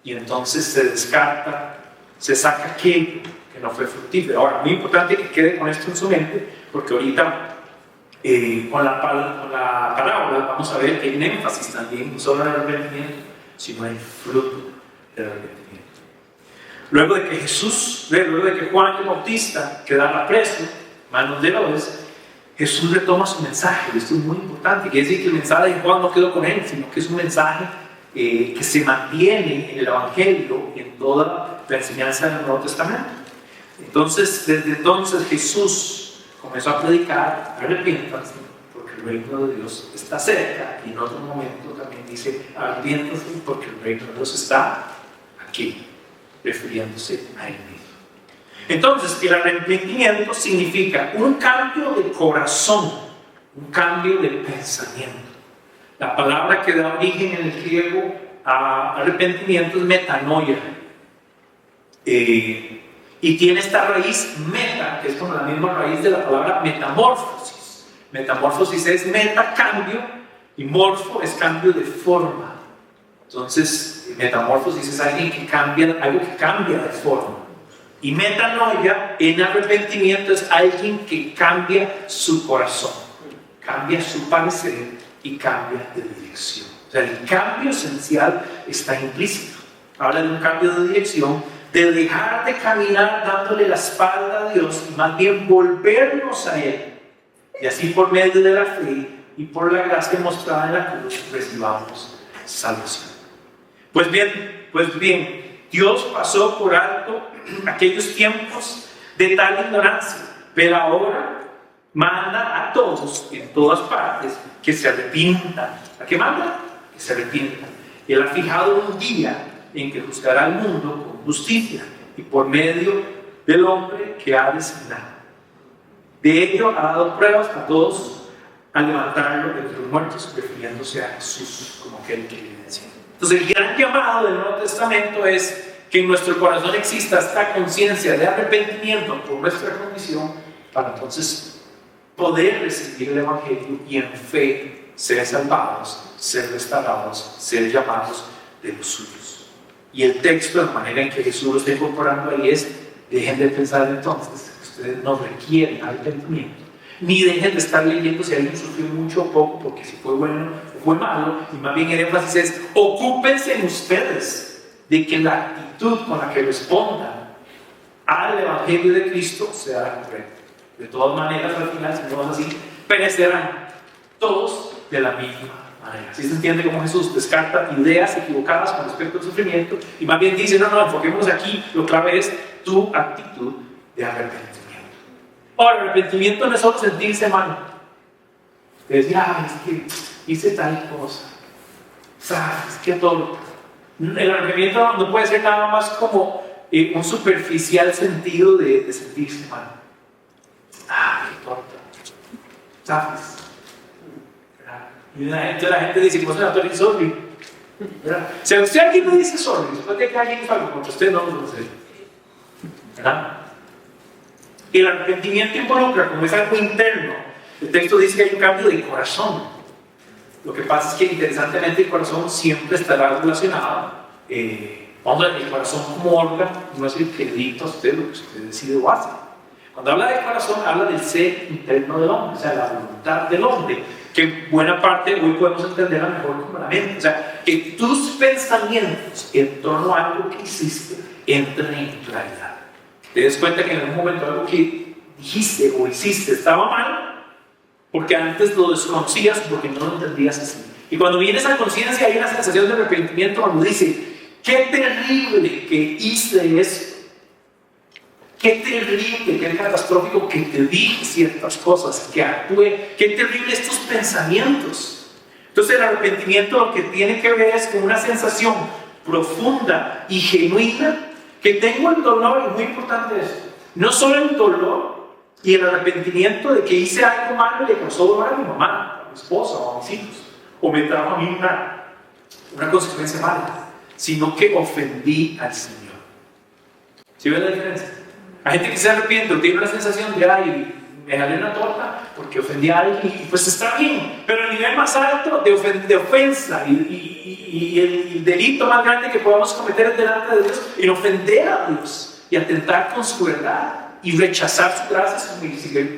y entonces se descarta, se saca aquello que no fue fructífero. Ahora, muy importante que quede con esto en su mente, porque ahorita con la parábola vamos a ver que hay un énfasis también, no solo en el arrepentimiento, sino en el fruto del arrepentimiento. Luego de que Juan el Bautista quedara preso, manos de Herodes, Jesús retoma su mensaje. Esto es muy importante, quiere decir que el mensaje de Juan no quedó con él, sino que es un mensaje que se mantiene en el Evangelio y en toda la enseñanza del Nuevo Testamento. Entonces, desde entonces Jesús comenzó a predicar: arrepiéntanse, porque el reino de Dios está cerca. Y en otro momento también dice: arrepiéntanse, porque el reino de Dios está aquí, refiriéndose a él mismo. Entonces, el arrepentimiento significa un cambio de corazón, un cambio de pensamiento. La palabra que da origen en el griego a arrepentimiento es metanoia. Y tiene esta raíz meta, que es como la misma raíz de la palabra metamorfosis. Metamorfosis es meta, cambio, y morfo es cambio de forma. Entonces, metamorfosis es alguien que cambia, algo que cambia de forma. Y metanoia en arrepentimiento es alguien que cambia su corazón, cambia su parecer y cambia de dirección. O sea, el cambio esencial está implícito. Habla de un cambio de dirección, de dejar de caminar dándole la espalda a Dios y más bien volvernos a Él. Y así, por medio de la fe y por la gracia mostrada en la cruz, recibamos salvación. Pues bien, Dios pasó por alto aquellos tiempos de tal ignorancia, pero ahora manda a todos, en todas partes, que se arrepientan. ¿A qué manda? Que se arrepientan. Él ha fijado un día en que juzgará al mundo con justicia y por medio del hombre que ha designado. De ello ha dado pruebas a todos al levantarlo entre los muertos, refiriéndose a Jesús como aquel que evidencia. Entonces, el gran llamado del Nuevo Testamento es que en nuestro corazón exista esta conciencia de arrepentimiento por nuestra condición, para entonces poder recibir el Evangelio y en fe ser salvados, ser restaurados, ser llamados de los suyos. Y el texto, de manera en que Jesús lo está incorporando ahí, es: dejen de pensar entonces que ustedes no requieren arrepentimiento, ni dejen de estar leyendo si alguien sufrió mucho o poco, porque si fue bueno o fue malo, y más bien el énfasis es: ocúpense en ustedes de que la actitud con la que respondan al Evangelio de Cristo sea la correcta. De todas maneras, al final, si no es así, perecerán todos de la misma manera. Así se entiende cómo Jesús descarta ideas equivocadas con respecto al sufrimiento y más bien dice: no, enfoquémonos aquí, lo clave es tu actitud de arrepentimiento. Ahora, el arrepentimiento no es solo sentirse mal, es decir: es que hice tal cosa, sabes, qué tonto. El arrepentimiento no puede ser nada más como un superficial sentido de sentirse mal. Qué tonto, sabes. Y la gente dice: ¿cómo se llama? Sorry. Si a usted alguien no dice sorry, después de que alguien hizo algo contra usted, no lo sé. ¿Verdad? El arrepentimiento involucra, como es algo interno, el texto dice que hay un cambio de corazón. Lo que pasa es que, interesantemente, el corazón siempre estará relacionado. Vamos a ver, el corazón como órgano no es el que dicta a usted lo que usted decide o hace. Cuando habla de corazón, habla del ser interno del hombre, o sea, la voluntad del hombre, que buena parte hoy podemos entenderla mejor como la mente. O sea, que tus pensamientos en torno a algo que hiciste entren en claridad. Te des cuenta que en algún momento algo que dijiste o hiciste estaba mal, porque antes lo desconocías, porque no lo entendías así. Y cuando viene esa conciencia, hay una sensación de arrepentimiento cuando dice: qué terrible que hice eso. Qué terrible, qué catastrófico que te dije ciertas cosas, que actué. Qué terrible estos pensamientos. Entonces el arrepentimiento lo que tiene que ver es con una sensación profunda y genuina que tengo el dolor, y muy importante esto, no solo el dolor y el arrepentimiento de que hice algo malo y le causó dolor a mi mamá, a mi esposa o a mis hijos, o me trajo a mí una consecuencia mala, sino que ofendí al Señor. ¿Sí ven la diferencia? Hay gente que se arrepiente o tiene una sensación de: ay, me jalé una torta porque ofendí a alguien, y pues está bien, pero el nivel más alto de ofensa y el delito más grande que podamos cometer es delante de Dios, en ofender a Dios y atentar con su verdad y rechazar su gracia, su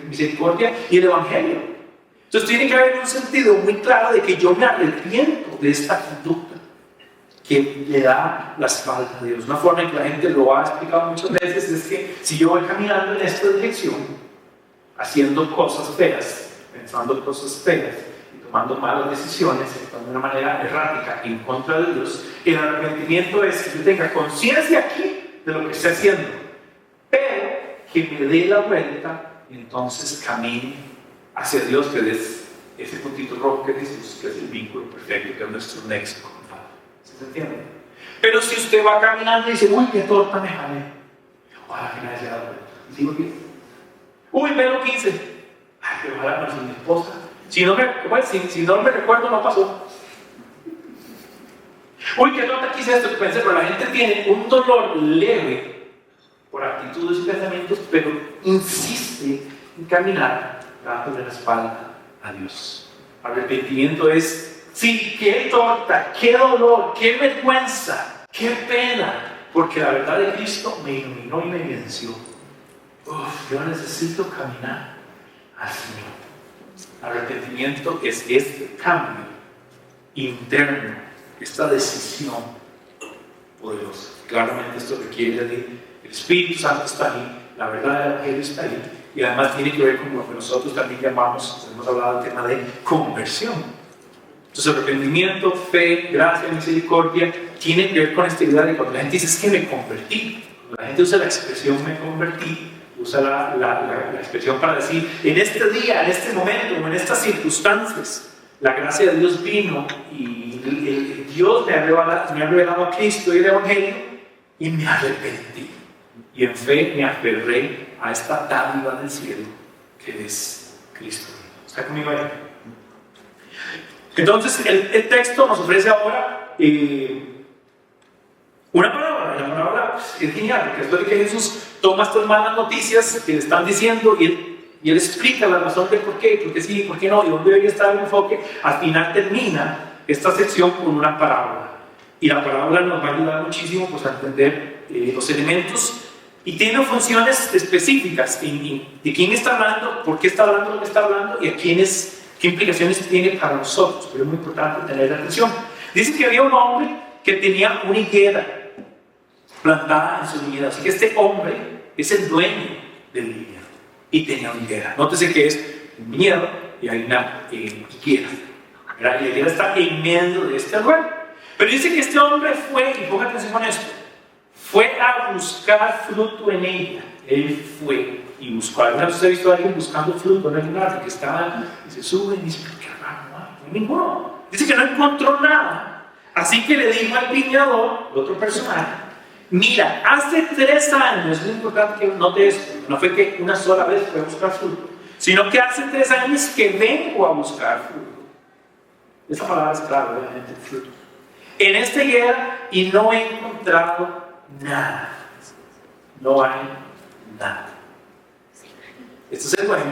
misericordia y el Evangelio. Entonces tiene que haber un sentido muy claro de que yo me arrepiento de esta conducta que le da la espalda a Dios. Una forma en que la gente lo ha explicado muchas veces es que si yo voy caminando en esta dirección, haciendo cosas feas, pensando cosas feas y tomando malas decisiones, de una manera errática en contra de Dios, el arrepentimiento es que yo tenga conciencia aquí de lo que estoy haciendo, pero que me dé la vuelta y entonces camine hacia Dios, que es ese puntito rojo que Jesús, que es el vínculo perfecto, que es nuestro nexo con el Padre. ¿Se entiende? Pero si usted va caminando y dice: uy, qué torta me jalé, ojalá que nadie se da vuelta, y sigo bien. Uy, velo 15. Ay, pero ojalá no sea mi esposa. Si no me recuerdo, no pasó. Uy, qué torta quise esto, pensé, pero la gente tiene un dolor leve por actitudes y pensamientos, pero insiste en caminar dándole la espalda a Dios. Arrepentimiento es: sí, qué torta, qué dolor, qué vergüenza, qué pena, porque la verdad de Cristo me iluminó y me venció. Yo necesito caminar al Señor. Arrepentimiento es este cambio interno, esta decisión poderosa. Claramente esto requiere de el Espíritu Santo está ahí, la verdad del Evangelio está ahí, y además tiene que ver con lo que nosotros también llamamos, hemos hablado del tema de conversión. Entonces arrepentimiento, fe, gracia, misericordia tiene que ver con esta idea de cuando la gente dice: es que me convertí. Cuando la gente usa la expresión me convertí, usa la expresión para decir: en este día, en este momento, en estas circunstancias, la gracia de Dios vino y Dios me ha revelado a Cristo y el Evangelio, y me arrepentí. Y en fe me aferré a esta dádiva del cielo que es Cristo. ¿Está conmigo ahí? Entonces el texto nos ofrece ahora una palabra. La palabra es genial, porque después de que Jesús toma estas malas noticias que le están diciendo y él explica la razón de por qué sí, por qué no, y dónde debería estar el enfoque, al final termina esta sección con una parábola. Y la parábola nos va a ayudar muchísimo pues, a entender los elementos, y tiene funciones específicas de quién está hablando, por qué está hablando lo que está hablando y a quiénes, qué implicaciones tiene para nosotros. Pero es muy importante tener atención. Dice que había un hombre que tenía una higuera plantada en su viñedo. Así que este hombre es el dueño del viñedo y tenía una higuera. Nótese que es un viñedo y hay una higuera. La higuera está en medio de este lugar. Pero dice que este hombre fue, y ponga atención con esto, fue a buscar fruto en ella. Él fue y buscó. ¿Alguna vez usted ha visto a alguien buscando fruto en el lugar? Que estaba y se sube y dice: pero qué raro, no hay ninguno. Dice que no encontró nada. Así que le dijo al viñador, el otro personaje: mira, hace 3 años, es importante que note esto, no fue que una sola vez fue a buscar fruto, sino que hace 3 años que vengo a buscar fruto. Esa palabra es clara, obviamente, fruto. En esta higuera y no he encontrado nada. No hay nada. Este es el dueño,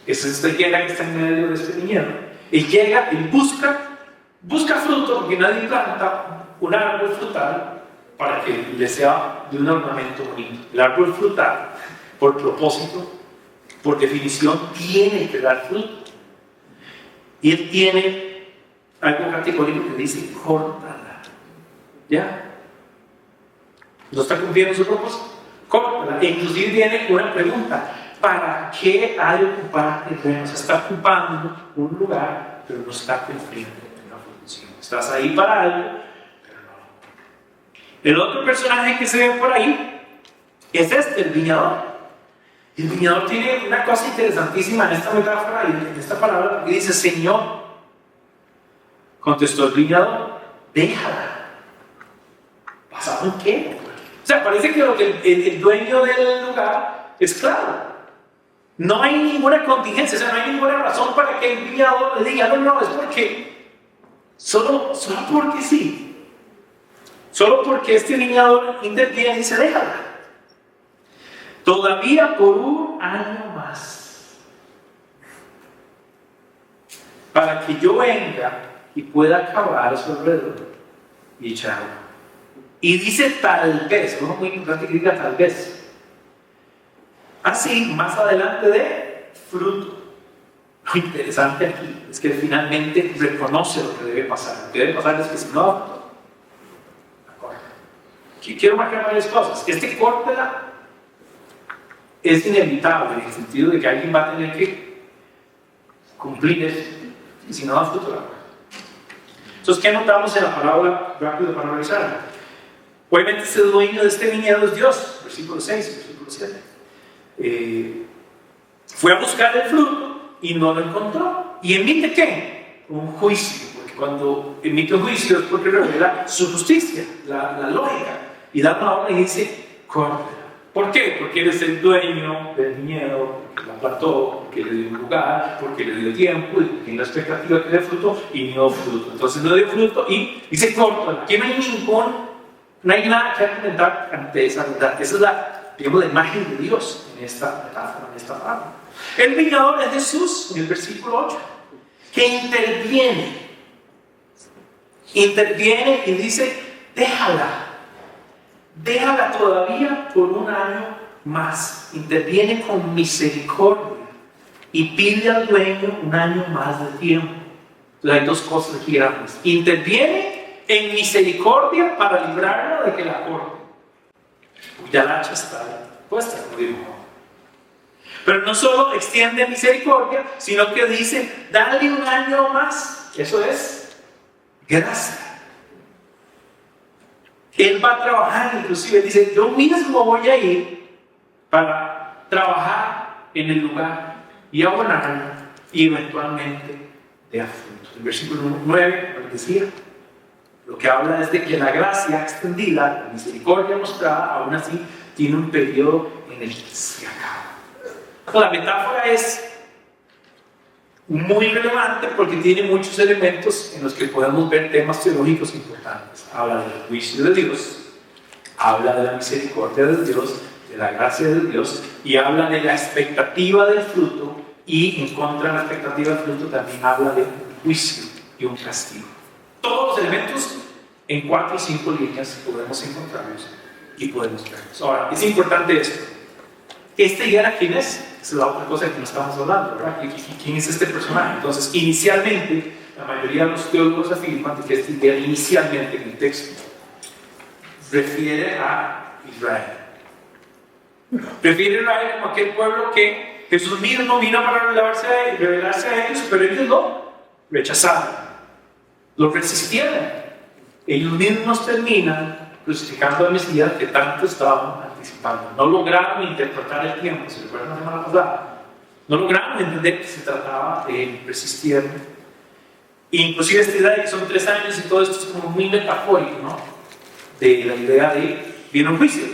esta es esta higuera que está en medio de este viñedo. Él llega, él busca fruto, porque nadie planta un árbol frutal para que le sea de un ornamento bonito. El árbol frutal, por propósito, por definición, tiene que dar fruto. Y él tiene algo categórico que dice: córtala. ¿Ya? no está cumpliendo su propósito, córtala. E inclusive viene una pregunta: ¿para qué ha de ocupar el terreno? Se está ocupando un lugar, pero no está cumpliendo una función. Estás ahí para algo, pero no. El otro personaje que se ve por ahí es el viñador. El viñador tiene una cosa interesantísima en esta metáfora y en esta palabra, que dice: Señor, contestó el viñador, déjala. ¿Basado en qué? O sea, parece que el dueño del lugar es claro. No hay ninguna contingencia, o sea, no hay ninguna razón para que el viñador le diga: no, es porque, solo porque sí. Solo porque este viñador interviene y dice: déjala. Todavía por un año más, para que yo venga y pueda acabar a su alrededor y echar agua. Y dice tal vez, es muy importante que diga tal vez. Así, más adelante de fruto. Lo interesante aquí es que finalmente reconoce lo que debe pasar. Lo que debe pasar es que si no, acorta. Aquí quiero marcar varias cosas. Este córtela es inevitable en el sentido de que alguien va a tener que cumplir eso, y si no da fruto la cosa. Entonces, ¿qué notamos en la palabra rápido para revisarla? Obviamente, este dueño de este viñedo es Dios, versículo 6, versículo 7. Fue a buscar el fruto y no lo encontró. ¿Y emite qué? Un juicio, porque cuando emite un juicio es porque revela su justicia, la lógica, y da una orden y dice: córtela. ¿Por qué? Porque eres el dueño del viñedo, porque la plantó, porque le dio un lugar, porque le dio tiempo, y tiene la expectativa que dé fruto y no dio fruto. Entonces no dio fruto y dice: córtala. Aquí no hay nada que argumentar ante esa verdad. Esa es la imagen de Dios en esta metáfora, en esta palabra. El viñador es Jesús, en el versículo 8, que interviene y dice: déjala todavía por un año más. Interviene con misericordia y pide al dueño un año más de tiempo. Entonces hay dos cosas aquí grandes. Interviene en misericordia para librarla de que la corte. Ya la hacha está puesta, como digo. Pero no solo extiende misericordia, sino que dice: dale un año más. Eso es gracia. Él va a trabajar, inclusive dice: yo mismo voy a ir para trabajar en el lugar y abonarlo, y eventualmente dé fruto. El versículo 9 nos decía, lo que habla es de que la gracia extendida, la misericordia mostrada, aún así tiene un periodo en el que se acaba. La metáfora es muy relevante porque tiene muchos elementos en los que podemos ver temas teológicos importantes. Habla del juicio de Dios, habla de la misericordia de Dios, de la gracia de Dios, y habla de la expectativa del fruto, y en contra de la expectativa del fruto también habla de un juicio y un castigo. Todos los elementos en 4 o 5 líneas podemos encontrarlos y podemos verlos. Ahora, es importante esto. ¿Esta idea quién es? Esa es la otra cosa de que no estamos hablando, ¿verdad? ¿Quién es este personaje? Entonces, inicialmente, la mayoría de los teólogos afirman que esta idea inicialmente en el texto refiere a Israel. Refiere a Israel como aquel pueblo que Jesús mismo vino para revelarse a ellos, pero ellos lo rechazaron, lo resistieron. Ellos mismos terminan crucificando al Mesías que tanto estaban anticipando. No lograron interpretar el tiempo, ¿se recuerdan la semana pasada? No lograron entender que se trataba de resistir. Inclusive esta idea de que son 3 años y todo esto es como muy metafórico, ¿no? De la idea de viene un juicio.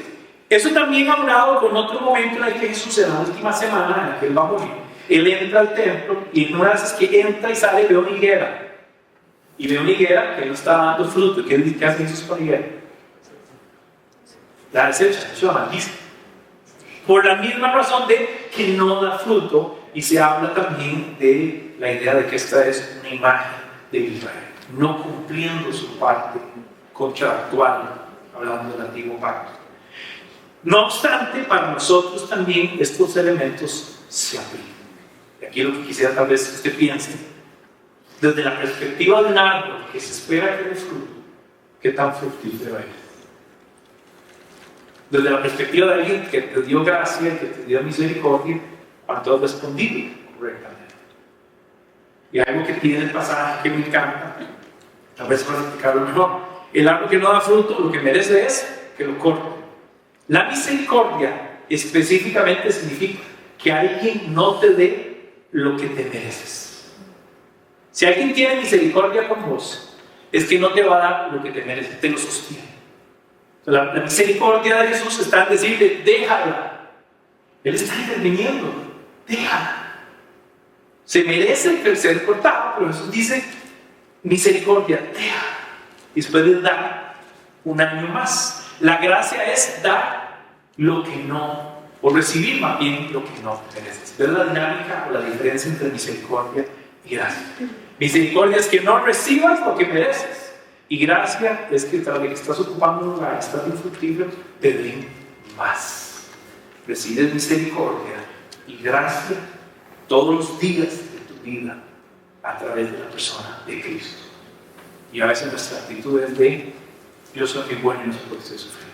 Eso también ha hablado con otro momento en el que Jesús, en la última semana en la que él va a morir, él entra al templo y en una de esas que entra y sale ve una higuera. Y ve una higuera que no está dando fruto. ¿Qué hace Jesús con la higuera? La desecha, se la maldice. Por la misma razón de que no da fruto, y se habla también de la idea de que esta es una imagen de Israel, no cumpliendo su parte contractual, hablando del antiguo pacto. No obstante, para nosotros también estos elementos se aplican. Y aquí lo que quisiera tal vez que usted piense, desde la perspectiva de un árbol que se espera que dé fruto, ¿qué tan fructífero es? desde la perspectiva de alguien que te dio gracia, que te dio misericordia, cuando has respondido correctamente. Y algo que tiene el pasaje que me encanta, tal vez para explicarlo mejor: el árbol que no da fruto, lo que merece es que lo corten. La misericordia específicamente significa que alguien no te dé lo que te mereces. Si alguien tiene misericordia con vos, es que no te va a dar lo que te mereces, te lo sostiene. La misericordia de Jesús está en decirle: déjala. Él está interviniendo, déjala. Se merece el ser cortado, pero Jesús dice: misericordia, déjala. Y puedes dar un año más. La gracia es dar lo que no, o recibir más bien lo que no mereces. ¿Ves la dinámica o la diferencia entre misericordia y gracia? Misericordia es que no recibas lo que mereces, y gracia es que tras de que estás ocupando un lugar, estás infructífero, te den más. Recibes misericordia y gracia todos los días de tu vida a través de la persona de Cristo. Y a veces nuestra actitud es de: yo soy muy bueno y no sé por qué estoy sufriendo.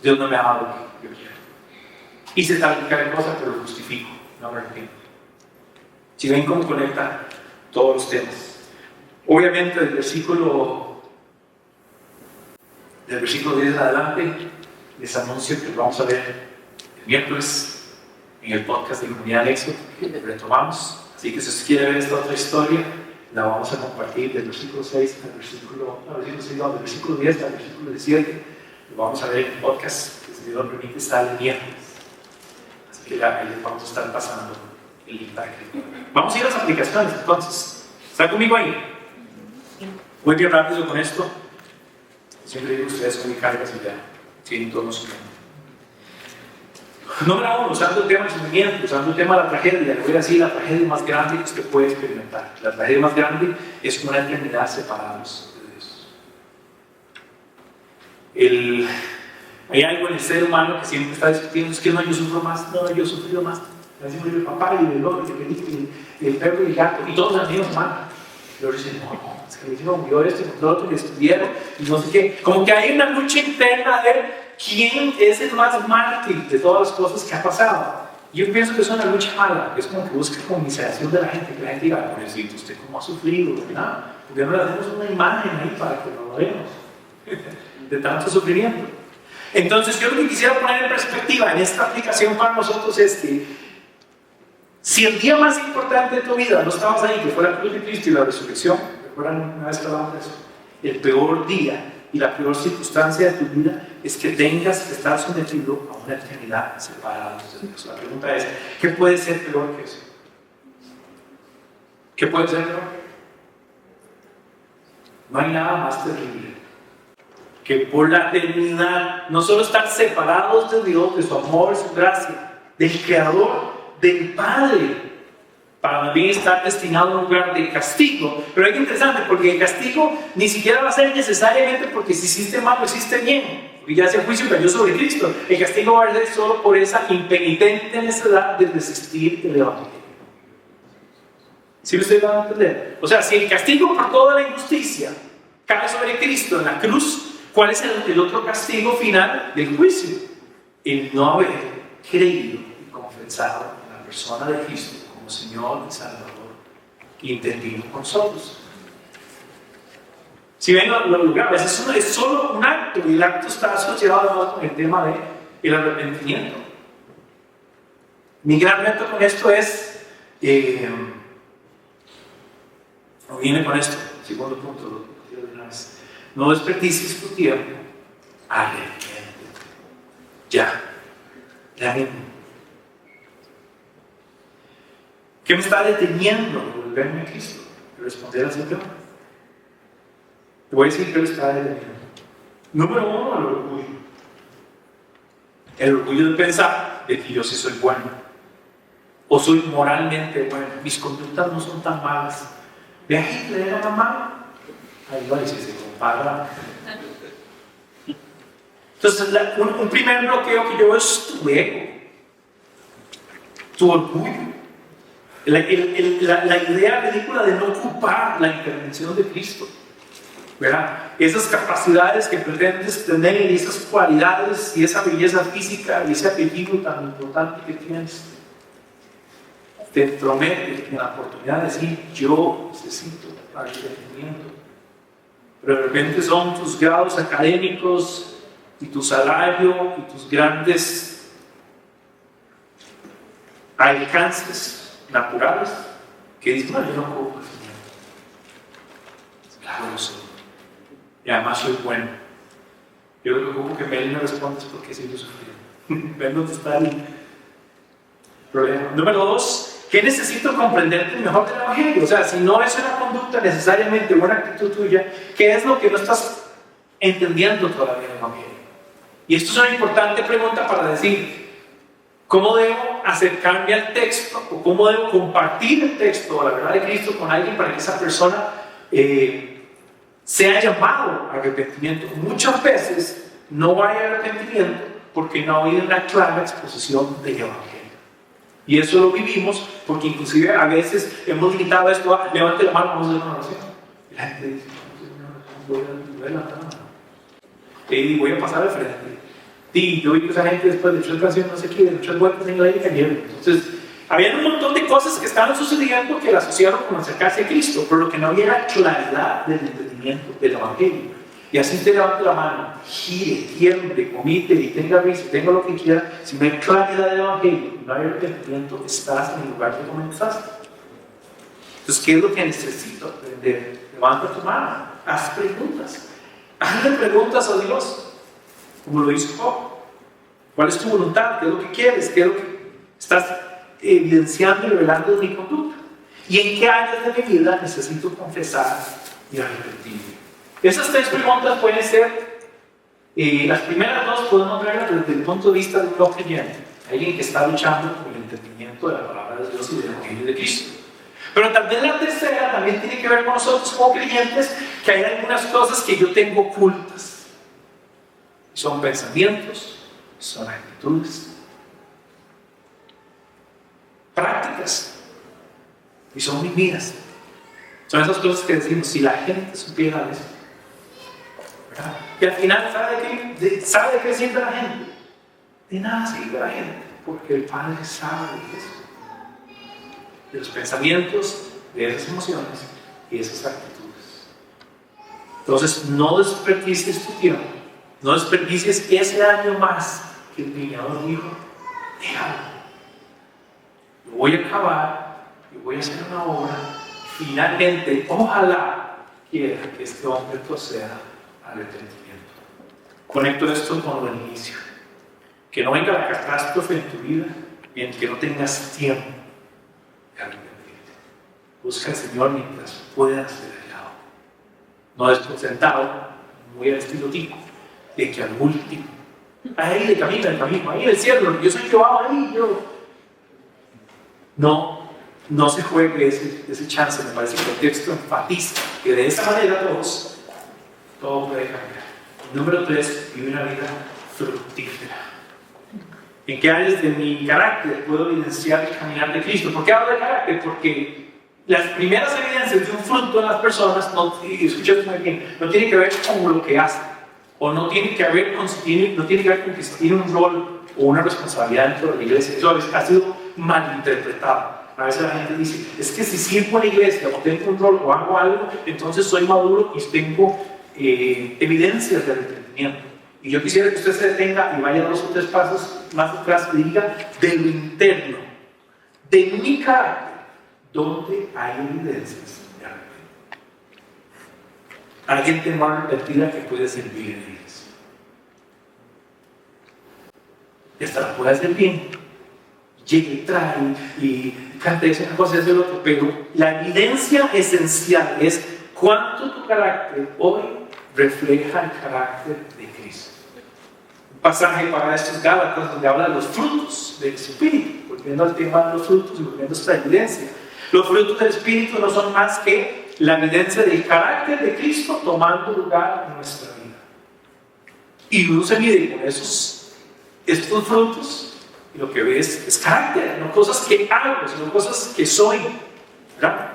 Dios no me ha dado lo que yo quiero. Hice tal cosa, pero lo justifico, no me arrepiento. Si ven cómo conecta todos los temas. Obviamente del versículo 10 en adelante les anuncio que lo vamos a ver el miércoles en el podcast de Comunidad Nexo, que retomamos. Así que si usted quiere ver esta otra historia, la vamos a compartir del versículo 6 al versículo, del versículo 10 al versículo 17. Lo vamos a ver en el podcast, que si Dios lo permite está el miércoles. Así que ya ahí les vamos a estar pasando el link para que... Vamos a ir a las aplicaciones entonces. ¿Están conmigo ahí? Voy bien rápido con esto. Siempre digo: ustedes son mi carga y ya tienen todo su mente. Número 1, usando el tema del sufrimiento, usando el tema de la tragedia. Le voy a decir la tragedia más grande que usted puede experimentar. La tragedia más grande es una eternidad separados de Dios. Hay algo en el ser humano que siempre está discutiendo: es que no, yo sufro más, no, yo he sufrido más. Así murió el papá y el otro, y el perro y el gato, y todos los amigos humanos. Y luego dicen: no, es que mi hijo murió esto y lo otro, y estudiaron, y no sé qué. Como que hay una lucha interna de ver quién es el más mártir de todas las cosas que ha pasado. Yo pienso que es una lucha mala, es como que busca conmiseración de la gente, que la gente diga: pobrecito, usted cómo ha sufrido, ¿verdad? Porque no le hacemos una imagen ahí para que lo veamos de tanto sufrimiento. Entonces, yo lo que quisiera poner en perspectiva en esta aplicación para nosotros es que si el día más importante de tu vida no estabas ahí, que fue la cruz de Cristo y la resurrección, recuerdan una vez que hablamos de eso, el peor día y la peor circunstancia de tu vida es que tengas que estar sometido a una eternidad separada de Dios. La pregunta es: ¿qué puede ser peor que eso? ¿Qué puede ser peor? No hay nada más terrible que por la eternidad no solo estar separados de Dios, de su amor, de su gracia, del Creador, del Padre, para también estar destinado a un lugar de castigo. Pero es interesante, porque el castigo ni siquiera va a ser necesariamente porque si hiciste mal o hiciste bien, porque ya ese juicio cayó sobre Cristo. El castigo va a ser solo por esa impenitente necesidad de resistir el Evangelio. ¿Sí ustedes van a entender? O sea, si el castigo por toda la injusticia cae sobre Cristo en la cruz, ¿cuál es el otro castigo final del juicio? El no haber creído y confesado en la persona de Cristo como Señor y Salvador y entendido con nosotros. Si ven lo grave, es solo un acto, y el acto está asociado además con el tema del arrepentimiento. Mi gran reto con esto es, viene con esto, segundo punto, lo digo de una vez: no desperdicies tu tiempo, arrepiéntete. Ya mismo. ¿Qué me está deteniendo de volverme a Cristo? Responder a ese tema. Te voy a decir que lo está deteniendo. Número 1, el orgullo. El orgullo de pensar de que yo sí soy bueno, o soy moralmente bueno, mis conductas no son tan malas. Ve a Hitler, era tan malo. Ahí va, y si se compara. Entonces, un primer bloqueo que yo veo es tu ego, tu orgullo, la idea ridícula de no ocupar la intervención de Cristo. ¿verdad? Esas capacidades que pretendes tener y esas cualidades y esa belleza física y ese apellido tan importante que tienes, te entromete en la oportunidad de decir: yo necesito arrepentimiento. Pero de repente son tus grados académicos y tu salario y tus grandes alcances naturales que dices: no, yo no puedo arrepentimiento. Claro, lo sé. Y además soy bueno. Yo lo que ocupo que Mel me responda es porque sigo sufriendo. ¿Ven dónde está el problema? Número 2. ¿Qué necesito comprender mejor del Evangelio? O sea, si no es una conducta necesariamente una actitud tuya, ¿qué es lo que no estás entendiendo todavía del Evangelio? Y esto es una importante pregunta para decir: ¿cómo debo acercarme al texto? ¿O cómo debo compartir el texto o la verdad de Cristo con alguien para que esa persona sea llamado a arrepentimiento? Muchas veces no hay arrepentimiento porque no ha habido una clara exposición del Evangelio. Y eso lo vivimos porque inclusive a veces hemos limitado esto a: levante la mano, vamos a hacer una oración. Y la gente dice: no, voy a levantar la mano. Y voy a pasar al frente. Y yo vi que esa gente después de 3 canciones, no sé qué, de 3 vueltas en la iglesia cayeron. Entonces, había un montón de cosas que estaban sucediendo que la asociaron con acercarse a Cristo, pero lo que no había era claridad del entendimiento del Evangelio. Y así te levante la mano, gire, tiemble, vomite y tenga risa, tenga lo que quiera. Si no hay claridad del Evangelio, no hay arrepentimiento, estás en el lugar que comenzaste. Entonces, ¿qué es lo que necesito aprender? Levanta tu mano, haz preguntas. Hazle preguntas a Dios, como lo hizo Job. ¿Cuál es tu voluntad? ¿Qué es lo que quieres? ¿Qué es lo que estás evidenciando y revelando de mi conducta? ¿Y en qué áreas de mi vida necesito confesar y arrepentirme? Esas 3 preguntas pueden ser, las primeras 2 podemos verlas desde el punto de vista de un no creyente, alguien que está luchando por el entendimiento de la palabra de Dios y del Evangelio de Cristo. Pero tal vez la tercera también tiene que ver con nosotros como creyentes, que hay algunas cosas que yo tengo ocultas. Son pensamientos, son actitudes, prácticas, y son mis vidas. Son esas cosas que decimos: si la gente supiera eso. Y al final, ¿sabe de qué siente la gente? De nada sirve la gente, porque el Padre sabe de eso, de los pensamientos, de esas emociones y esas actitudes. Entonces, no desperdicies tu tiempo, no desperdicies ese año más que el viñador dijo: déjalo, lo voy a acabar, yo voy a hacer una obra. Finalmente, ojalá quiera que este hombre proceda arrepentimiento. Conecto esto con lo del inicio. Que no venga la catástrofe en tu vida y que no tengas tiempo de arrepentirte. Busca al Señor mientras puedas ser hallado. No des por sentado, muy al estilo tico, de que al último, ahí de camino, ahí en el cielo, yo soy Jehová, ahí yo. No se juegue ese chance. Me parece que el texto enfatiza que de esa manera todo puede cambiar. Número 3, vive una vida fructífera. ¿En qué áreas de mi carácter puedo evidenciar el caminar de Cristo? ¿Por qué hablo de carácter? Porque las primeras evidencias de un fruto en las personas, y escuchen muy bien, no tiene que ver con lo que hacen, o no tiene que ver con que si tiene un rol o una responsabilidad dentro de la iglesia. Eso ha sido malinterpretado. A veces la gente dice: es que si sirvo en la iglesia o tengo un rol o hago algo, entonces soy maduro y tengo evidencias de arrepentimiento. Y yo quisiera que usted se detenga y vaya 2 o 3 pasos más atrás y diga: de lo interno, de mi carácter, ¿dónde hay evidencias de arrepentimiento? Hay gente no arrepentida que puede servir en la iglesia. Y hasta la puede hacer bien. Llegue y trae y cante esa cosa y hace lo otro, pero la evidencia esencial es cuánto tu carácter hoy refleja el carácter de Cristo. Un pasaje para estos Gálatas donde habla de los frutos del Espíritu, volviendo al tema de los frutos y volviendo a esta evidencia. Los frutos del Espíritu no son más que la evidencia del carácter de Cristo tomando lugar en nuestra vida. Y uno se mide con estos frutos. Lo que ves es carácter, no cosas que hago, sino cosas que soy, ¿verdad?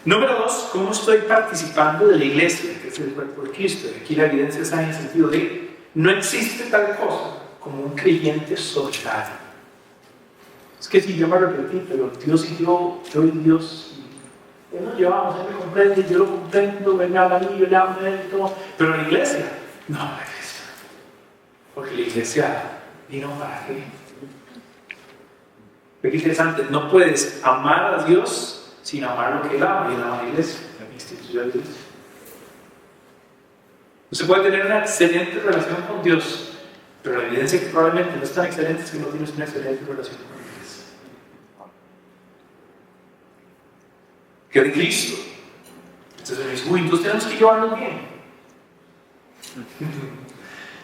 Número 2, ¿cómo estoy participando de la iglesia, que es el cuerpo de Cristo? Y aquí la evidencia está en el sentido de no existe tal cosa como un creyente solitario. Es que si yo me repetí, pero Dios y yo y Dios, y nos llevamos, Él me comprende, yo lo comprendo, Él me habla a mí, yo le hablo a Él y todo. Pero en la iglesia, no, la iglesia. Porque la iglesia vino para qué. Qué interesante, no puedes amar a Dios sin amar lo que Él ama, y Él ama a la iglesia, la institución de Dios. Usted puede tener una excelente relación con Dios, pero la evidencia que probablemente no es tan excelente es que no tienes una excelente relación con la iglesia. Que de Cristo. Entonces me dice, entonces tenemos que llevarnos bien.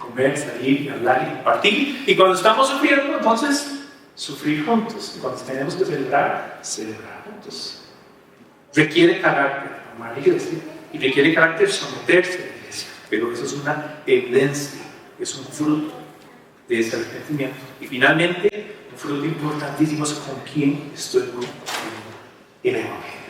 Comer, salir, hablar y compartir. Y cuando estamos sufriendo, entonces sufrir juntos. Y cuando tenemos que celebrar, celebrar juntos. Requiere carácter amar a la iglesia y requiere carácter someterse a la iglesia, pero eso es una evidencia, es un fruto de ese arrepentimiento. Y finalmente, un fruto importantísimo es con quién estoy compartiendo el Evangelio.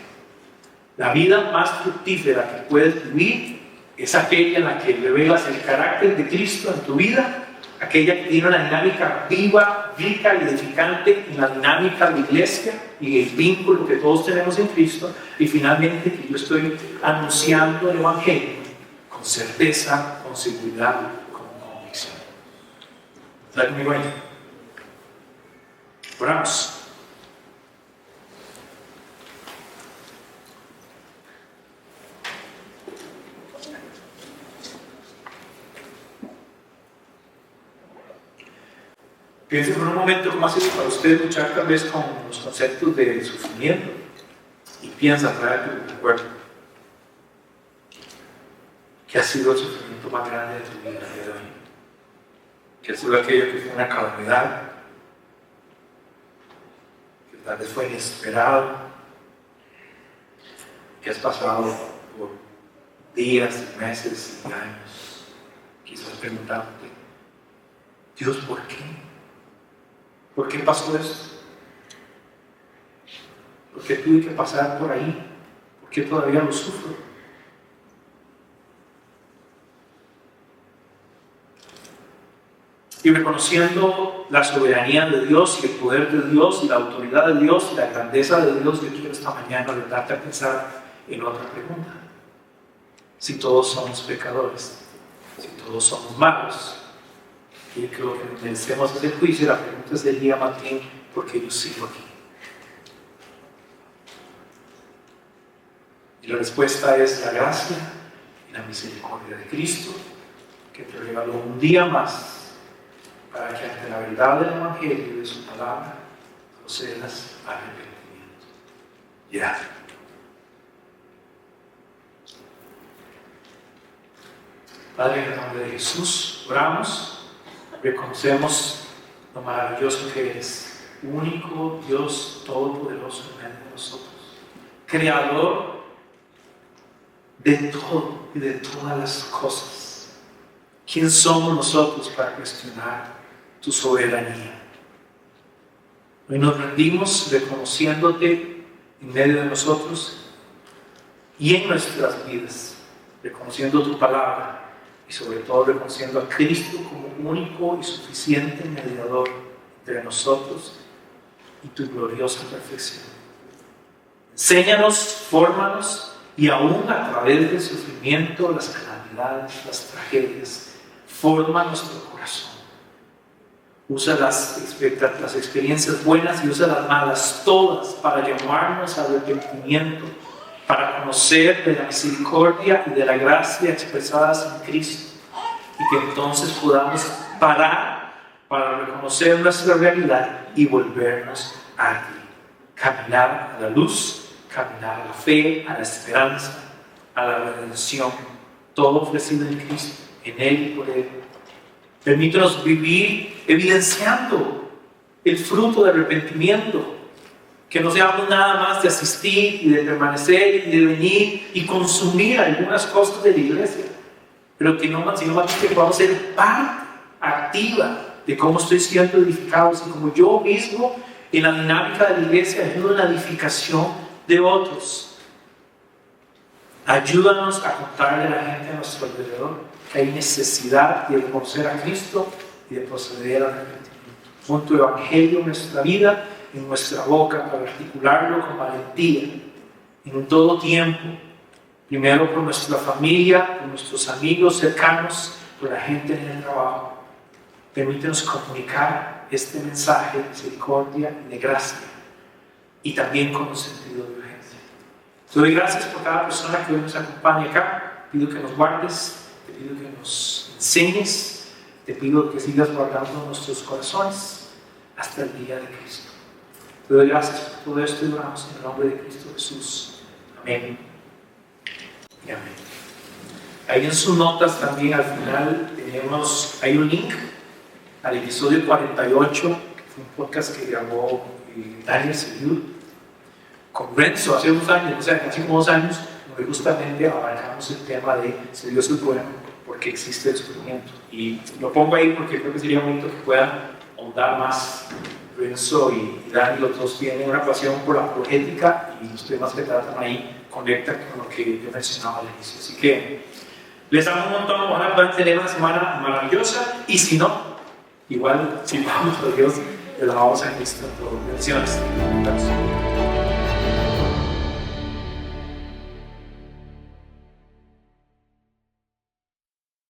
La vida más fructífera que puedes vivir es aquella en la que revelas el carácter de Cristo en tu vida, aquella que tiene una dinámica viva, rica y edificante en la dinámica de la iglesia y el vínculo que todos tenemos en Cristo, y finalmente que yo estoy anunciando el Evangelio con certeza, con seguridad, con convicción. ¿Está conmigo ahí? Oramos. Piensen por un momento cómo ha sido para ustedes luchar tal vez con los conceptos de sufrimiento y piensa traer tu recuerdo. ¿Qué ha sido el sufrimiento más grande de tu vida el día de hoy? ¿Qué ha sido aquello que fue una calamidad? Que tal vez fue inesperado. Que has pasado por días, meses y años. Quizás preguntándote, Dios, ¿por qué? ¿Por qué pasó esto? ¿Por qué tuve que pasar por ahí? ¿Por qué todavía lo sufro? Y reconociendo la soberanía de Dios y el poder de Dios y la autoridad de Dios y la grandeza de Dios, yo quiero esta mañana retarte a pensar en otra pregunta. Si todos somos pecadores, si todos somos malos, y creo que merecemos ese juicio, la pregunta es del día Martín, ¿por qué yo sigo aquí? Y la respuesta es la gracia y la misericordia de Cristo, que te regaló un día más para que ante la verdad del Evangelio y de su palabra procedas al arrepentimiento. Ya. Padre, en el nombre de Jesús, oramos. Reconocemos lo maravilloso que eres, único Dios todopoderoso en medio de nosotros, creador de todo y de todas las cosas. ¿Quién somos nosotros para cuestionar tu soberanía? Hoy nos rendimos reconociéndote en medio de nosotros y en nuestras vidas, reconociendo tu palabra. Y sobre todo reconociendo a Cristo como único y suficiente mediador entre nosotros y tu gloriosa perfección. Enséñanos, fórmanos y aún a través del sufrimiento, las calamidades, las tragedias, forma nuestro corazón. Usa las experiencias buenas y usa las malas todas para llamarnos al arrepentimiento, para conocer de la misericordia y de la gracia expresadas en Cristo, y que entonces podamos parar para reconocer nuestra realidad y volvernos a ti, caminar a la luz, caminar a la fe, a la esperanza, a la redención, todo ofrecido en Cristo, en Él y por Él. Permítanos vivir evidenciando el fruto de arrepentimiento, que no seamos nada más de asistir y de permanecer y de venir y consumir algunas cosas de la iglesia, pero que no, sino más que podamos ser parte activa de cómo estoy siendo edificado, y como yo mismo en la dinámica de la iglesia ayudo en la edificación de otros. Ayúdanos a contarle a la gente a nuestro alrededor que hay necesidad de conocer a Cristo y de proceder al arrepentimiento. Pon tu evangelio en nuestra vida, en nuestra boca, para articularlo con valentía, en todo tiempo. Primero por nuestra familia, por nuestros amigos cercanos, por la gente en el trabajo. Permítenos comunicar este mensaje de misericordia y de gracia, y también con un sentido de urgencia. Te doy gracias por cada persona que hoy nos acompaña acá. Pido que nos guardes, te pido que nos enseñes, te pido que sigas guardando nuestros corazones hasta el día de Cristo. Te doy gracias por todo esto y oramos en el nombre de Cristo Jesús. Amén y amén. Ahí en sus notas también al final hay un link al episodio 48, que fue un podcast que grabó Daniel Seguido con Renzo hace unos años, o sea, casi como 2 años, donde justamente abarcamos el tema de si Dios es bueno, porque existe el sufrimiento. Y lo pongo ahí porque creo que sería bonito que puedan ahondar más. Renzo y Dani, los dos tienen una pasión por la apologética y los temas que tratan ahí conectan con lo que yo mencionaba al inicio. Así que les amo un montón, ojalá puedan tener una semana maravillosa, y si no, igual, si vamos a Dios, les amamos a Cristo. Bendiciones. Gracias.